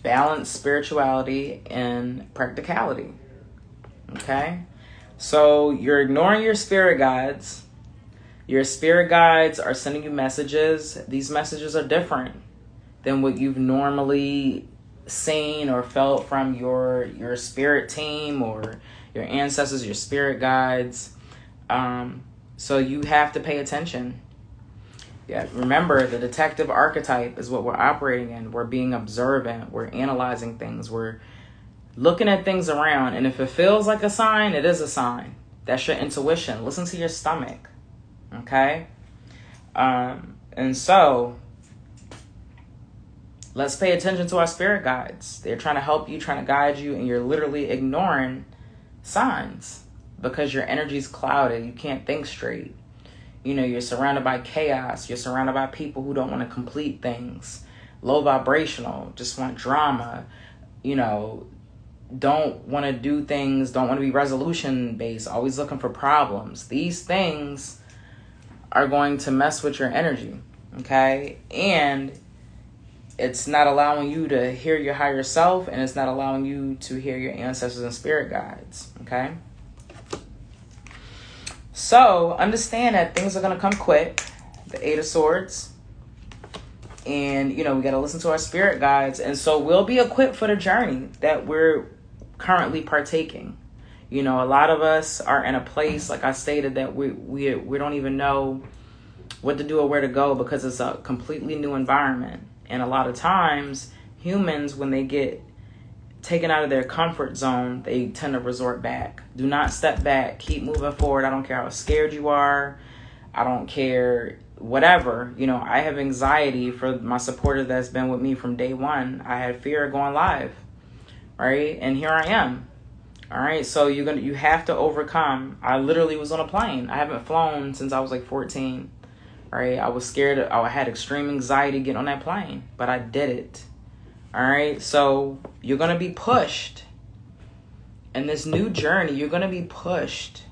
Balance spirituality and practicality. Okay? So you're ignoring your spirit guides. Your spirit guides are sending you messages. These messages are different than what you've normally seen or felt from your spirit team or your ancestors, your spirit guides. So you have to pay attention. Yeah, remember, the detective archetype is what we're operating in. We're being observant. We're analyzing things. We're looking at things around. And if it feels like a sign, it is a sign. That's your intuition. Listen to your stomach. Okay? And so, let's pay attention to our spirit guides. They're trying to help you, trying to guide you, and you're literally ignoring signs because your energy's clouded. You can't think straight. You're surrounded by chaos. You're surrounded by people who don't want to complete things. Low vibrational, just want drama. Don't want to do things, don't want to be resolution based, always looking for problems. These things are going to mess with your energy, okay? And it's not allowing you to hear your higher self, and it's not allowing you to hear your ancestors and spirit guides, okay? So understand that things are going to come quick. The 8 of Swords. And, we got to listen to our spirit guides. And so we'll be equipped for the journey that we're currently partaking. A lot of us are in a place, like I stated, that we don't even know what to do or where to go because it's a completely new environment. And a lot of times, humans, when they get taken out of their comfort zone, they tend to resort back. Do not step back. Keep moving forward. I don't care how scared you are. I don't care whatever. I have anxiety for my supporter that's been with me from day one. I had fear of going live, right? And here I am. All right, so you have to overcome. I literally was on a plane. I haven't flown since I was like 14, right? I was scared. I had extreme anxiety getting on that plane, but I did it. All right, so you're going to be pushed. In this new journey, you're going to be pushed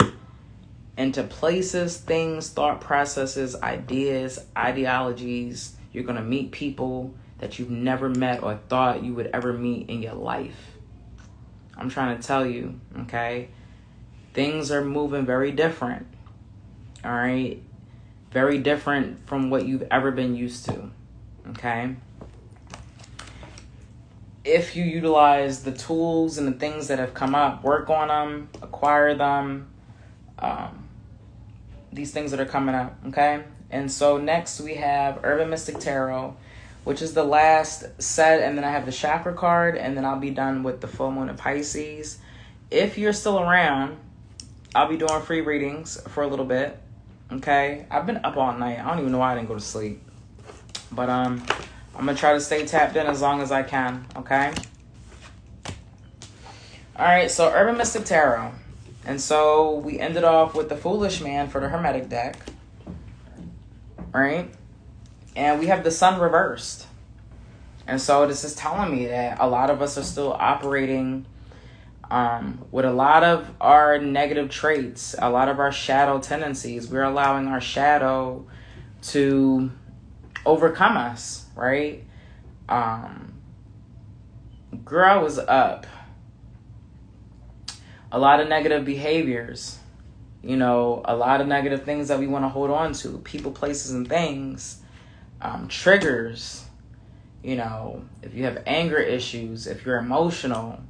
into places, things, thought processes, ideas, ideologies. You're going to meet people that you've never met or thought you would ever meet in your life. I'm trying to tell you, okay? Things are moving very different, all right? Very different from what you've ever been used to, okay? If you utilize the tools and the things that have come up, work on them, acquire them, these things that are coming up, okay? And so next we have Urban Mystic Tarot, which is the last set, and then I have the chakra card, and then I'll be done with the full moon of Pisces. If you're still around, I'll be doing free readings for a little bit, okay? I've been up all night. I don't even know why I didn't go to sleep. But I'm going to try to stay tapped in as long as I can, okay? All right, so Urban Mystic Tarot. And so we ended off with the Foolish Man for the Hermetic deck, right? And we have the Sun reversed. And so this is telling me that a lot of us are still operating with a lot of our negative traits, a lot of our shadow tendencies. We're allowing our shadow to overcome us, right? Girl was up. A lot of negative behaviors. You know, a lot of negative things that we want to hold on to. People, places, and things. Triggers. You know, if you have anger issues, if you're emotional,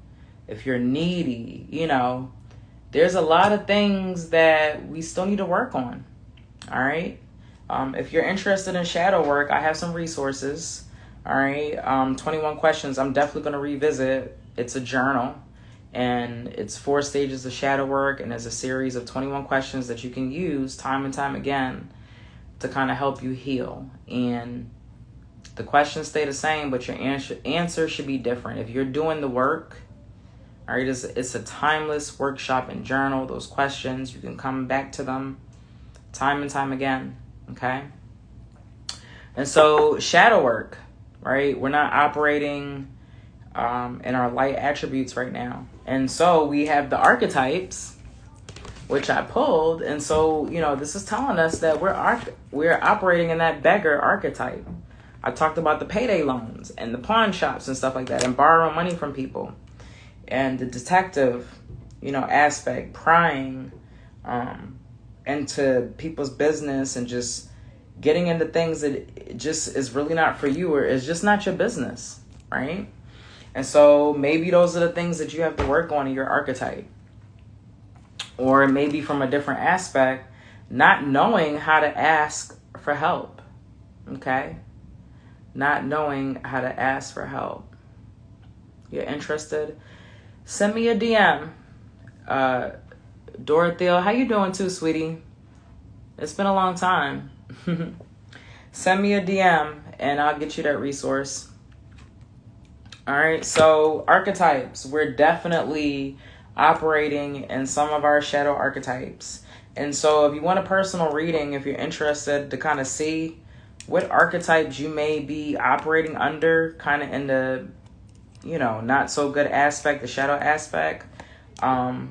if you're needy, you know, there's a lot of things that we still need to work on. All right. If you're interested in shadow work, I have some resources. All right. 21 questions. I'm definitely going to revisit. It's a journal and it's 4 stages of shadow work. And there's a series of 21 questions that you can use time and time again to kind of help you heal. And the questions stay the same, but your answer should be different. If you're doing the work, all right, it's a timeless workshop and journal. Those questions, you can come back to them time and time again, okay? And so shadow work, right? We're not operating in our light attributes right now. And so we have the archetypes, which I pulled. And so, you know, this is telling us that we're operating in that beggar archetype. I talked about the payday loans and the pawn shops and stuff like that and borrowing money from people. And the detective, you know, aspect, prying into people's business and just getting into things that just is really not for you or is just not your business, right? And so maybe those are the things that you have to work on in your archetype. Or maybe from a different aspect, not knowing how to ask for help, okay? Not knowing how to ask for help. You're interested? Send me a DM. Dorothea, how you doing too, sweetie? It's been a long time. Send me a DM and I'll get you that resource. All right, so archetypes. We're definitely operating in some of our shadow archetypes. And so if you want a personal reading, if you're interested to kind of see what archetypes you may be operating under, kind of in the, you know, not so good aspect, the shadow aspect. I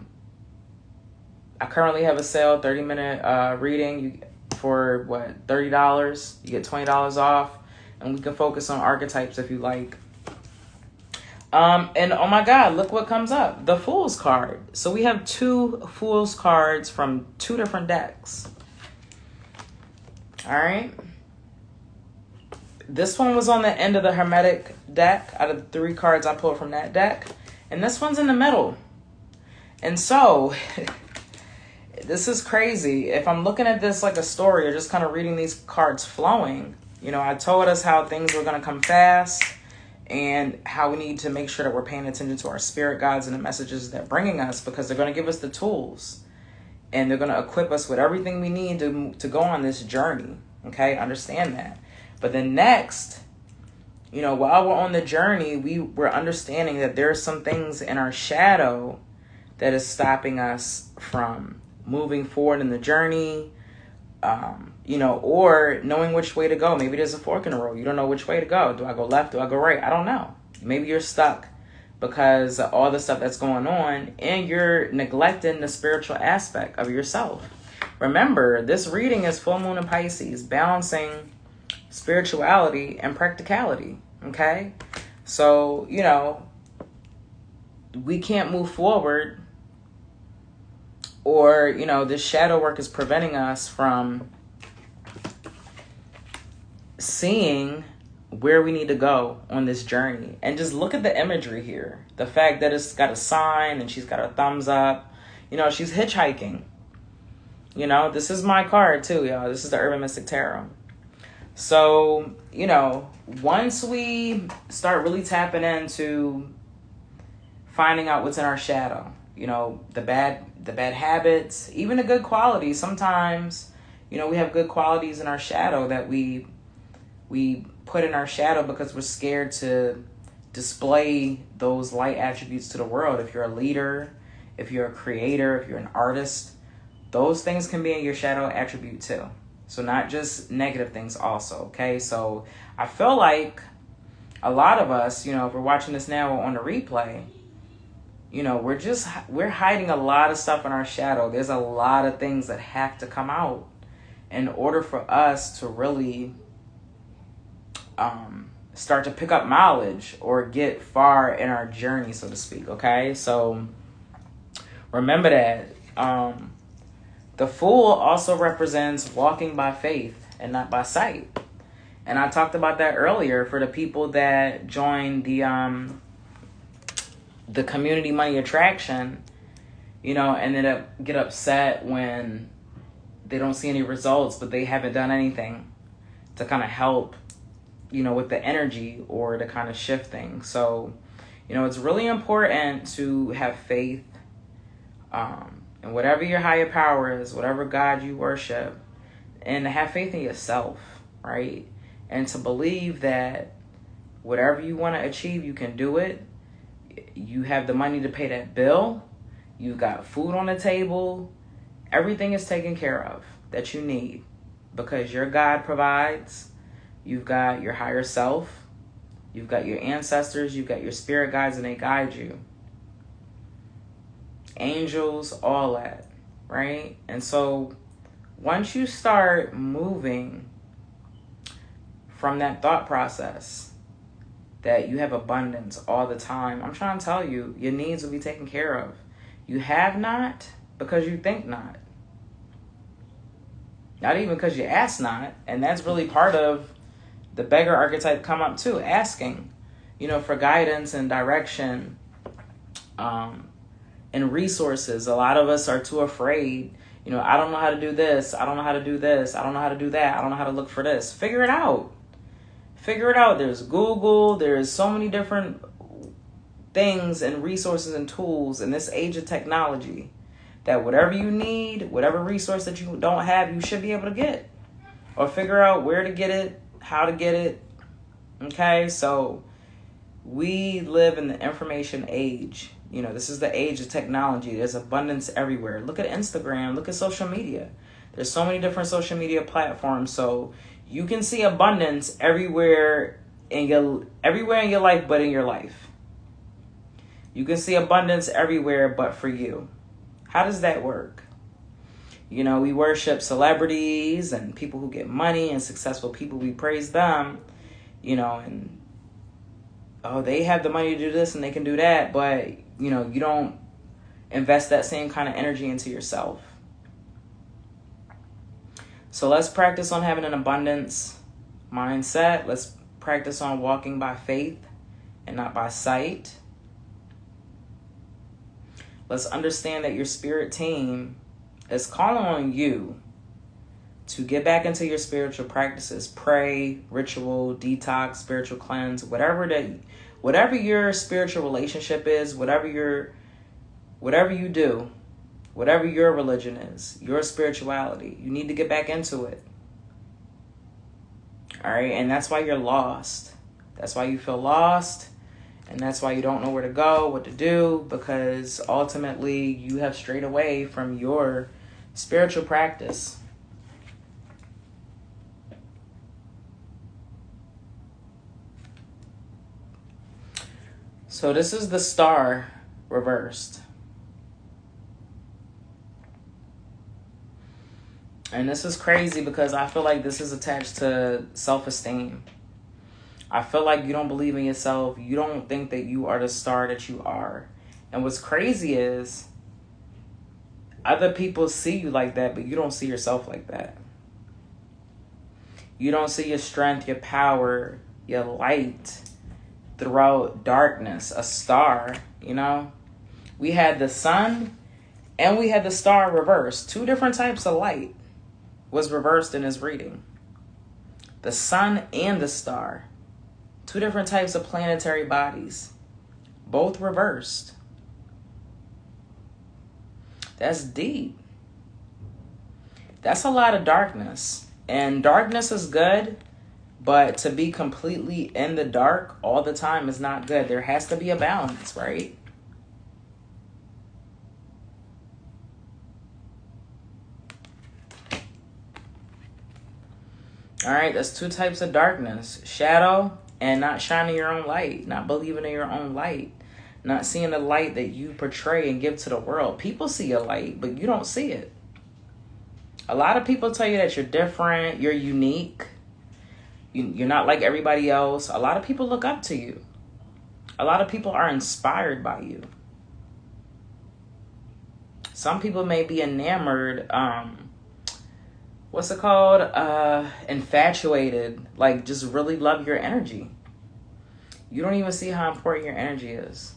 currently have a sale, 30-minute reading for what, $30. You get $20 off, and we can focus on archetypes if you like. And oh my God, look what comes up, the Fool's card. So we have 2 Fool's cards from 2 different decks. All right. This one was on the end of the Hermetic deck out of the 3 cards I pulled from that deck. And this one's in the middle. And so, this is crazy. If I'm looking at this like a story or just kind of reading these cards flowing, you know, I told us how things were going to come fast and how we need to make sure that we're paying attention to our spirit guides and the messages they're bringing us, because they're going to give us the tools and they're going to equip us with everything we need to go on this journey. Okay, understand that. But then next, you know, while we're on the journey, we're understanding that there are some things in our shadow that is stopping us from moving forward in the journey, you know, or knowing which way to go. Maybe there's a fork in the road. You don't know which way to go. Do I go left? Do I go right? I don't know. Maybe you're stuck because of all the stuff that's going on and you're neglecting the spiritual aspect of yourself. Remember, this reading is full moon in Pisces, balancing spirituality and practicality. Okay? So, you know, we can't move forward, or, you know, this shadow work is preventing us from seeing where we need to go on this journey. And just look at the imagery here. The fact that it's got a sign and she's got her thumbs up. You know, she's hitchhiking. You know, this is my card too, y'all. This is the Urban Mystic Tarot. So, you know, once we start really tapping into finding out what's in our shadow, you know, the bad habits, even the good qualities. Sometimes, you know, we have good qualities in our shadow that we put in our shadow because we're scared to display those light attributes to the world. If you're a leader, if you're a creator, if you're an artist, those things can be in your shadow attribute too. So not just negative things also, okay? So I feel like a lot of us, you know, if we're watching this now or on the replay, you know, we're hiding a lot of stuff in our shadow. There's a lot of things that have to come out in order for us to really start to pick up knowledge or get far in our journey, so to speak. Okay, so remember that the Fool also represents walking by faith and not by sight. And I talked about that earlier for the people that joined the community money attraction, and then get upset when they don't see any results, but they haven't done anything to kind of help, with the energy or to kind of shift things. So, it's really important to have faith in whatever your higher power is, whatever God you worship, and to have faith in yourself, right? And to believe that whatever you want to achieve, you can do it. You have the money to pay that bill. You've got food on the table. Everything is taken care of that you need because your God provides. You've got your higher self. You've got your ancestors. You've got your spirit guides, and they guide you. Angels, all that, right? And so once you start moving from that thought process that you have abundance all the time, I'm trying to tell you, your needs will be taken care of. You have not because you think not. Not even because you ask not. And that's really part of the beggar archetype come up too, asking, for guidance and direction and resources. A lot of us are too afraid. I don't know how to do this. I don't know how to do this. I don't know how to do that. I don't know how to look for this. Figure it out. Figure it out. There's Google. There's so many different things and resources and tools in this age of technology that whatever you need, whatever resource that you don't have, you should be able to get. Or figure out where to get it, how to get it. Okay? So we live in the information age. This is the age of technology. There's abundance everywhere. Look at Instagram. Look at social media. There's so many different social media platforms. So you can see abundance everywhere in your life, but in your life. You can see abundance everywhere, but for you. How does that work? We worship celebrities and people who get money and successful people. We praise them, and they have the money to do this and they can do that, but you don't invest that same kind of energy into yourself. So let's practice on having an abundance mindset. Let's practice on walking by faith and not by sight. Let's understand that your spirit team is calling on you to get back into your spiritual practices. Pray, ritual, detox, spiritual cleanse, whatever your spiritual relationship is, whatever you do, whatever your religion is, your spirituality, you need to get back into it. All right, and that's why you're lost. That's why you feel lost, and that's why you don't know where to go, what to do, because ultimately you have strayed away from your spiritual practice. So this is the star reversed. And this is crazy because I feel like this is attached to self-esteem. I feel like you don't believe in yourself. You don't think that you are the star that you are. And what's crazy is other people see you like that, but you don't see yourself like that. You don't see your strength, your power, your light throughout darkness, a star, We had the sun and we had the star reversed. Two different types of light was reversed in his reading. The sun and the star. Two different types of planetary bodies. Both reversed. That's deep. That's a lot of darkness. And darkness is good, but to be completely in the dark all the time is not good. There has to be a balance, right? All right, that's two types of darkness. Shadow and not shining your own light, not believing in your own light, not seeing the light that you portray and give to the world. People see your light, but you don't see it. A lot of people tell you that you're different, you're unique. You're not like everybody else. A lot of people look up to you. A lot of people are inspired by you. Some people may be enamored, what's it called? Infatuated, like just really love your energy. You don't even see how important your energy is.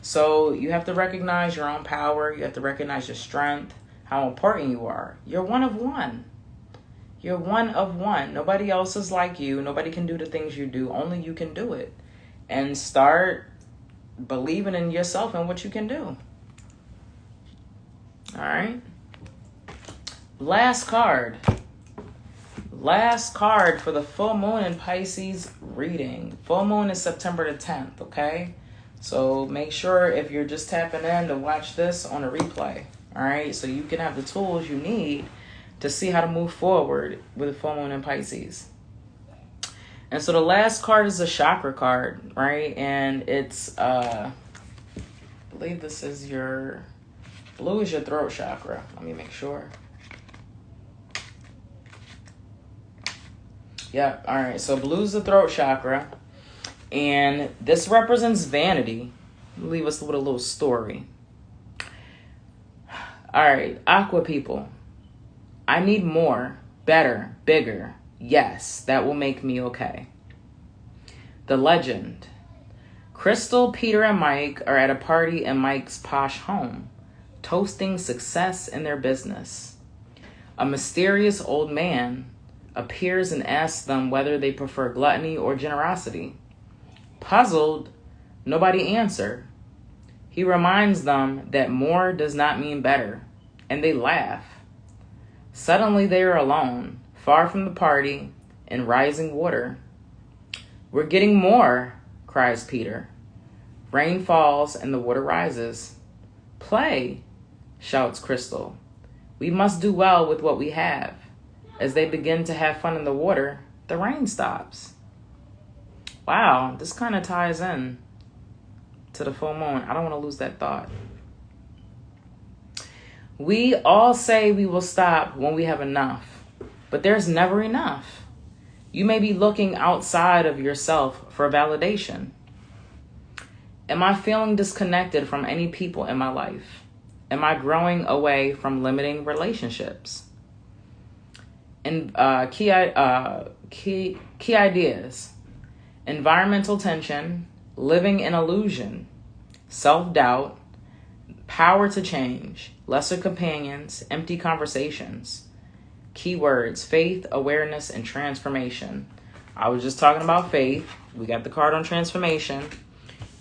So you have to recognize your own power. You have to recognize your strength, how important you are. You're one of one. You're one of one. Nobody else is like you. Nobody can do the things you do. Only you can do it. And start believing in yourself and what you can do. All right. Last card. Last card for the full moon in Pisces reading. Full moon is September the 10th, okay? So make sure if you're just tapping in to watch this on a replay. All right? So you can have the tools you need to see how to move forward with the full moon in Pisces. And so the last card is a chakra card, right? And it's, I believe this is your, blue is your throat chakra. Let me make sure. Yep, all right. So blue is the throat chakra. And this represents vanity. Leave us with a little story. All right, Aqua people. I need more, better, bigger. Yes, that will make me okay. The legend. Crystal, Peter, and Mike are at a party in Mike's posh home, toasting success in their business. A mysterious old man appears and asks them whether they prefer gluttony or generosity. Puzzled, nobody answer. He reminds them that more does not mean better, and they laugh. Suddenly they are alone, far from the party, in rising water. We're getting more, cries Peter. Rain falls and the water rises. Play, shouts Crystal. We must do well with what we have. As they begin to have fun in the water, the rain stops. Wow, this kind of ties in to the full moon. I don't want to lose that thought. We all say we will stop when we have enough, but there's never enough. You may be looking outside of yourself for validation. Am I feeling disconnected from any people in my life? Am I growing away from limiting relationships? And key ideas: environmental tension, living in illusion, self-doubt, power to change, lesser companions, empty conversations. Keywords: faith, awareness, and transformation. I was just talking about faith. We got the card on transformation.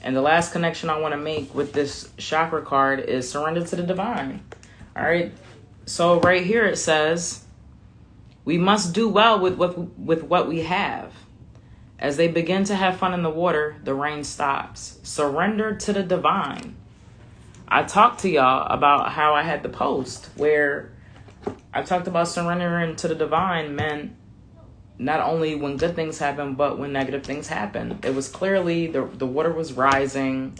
And the last connection I want to make with this chakra card is surrender to the divine. All right. So right here it says, we must do well with what we have. As they begin to have fun in the water, the rain stops. Surrender to the divine. I talked to y'all about how I had the post where I talked about surrendering to the divine meant not only when good things happen, but when negative things happen. It was clearly the water was rising,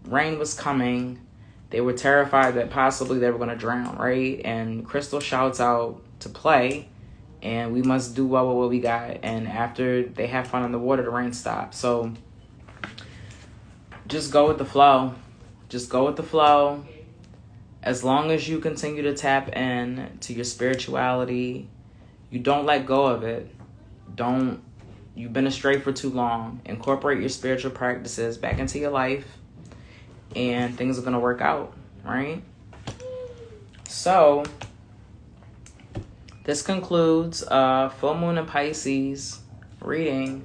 rain was coming. They were terrified that possibly they were going to drown, right? And Crystal shouts out to play, and we must do well with what we got. And after they have fun in the water, the rain stops. So just go with the flow. Just go with the flow. As long as you continue to tap in to your spirituality, you don't let go of it. You've been astray for too long. Incorporate your spiritual practices back into your life, and things are going to work out, right? So this concludes full moon in Pisces reading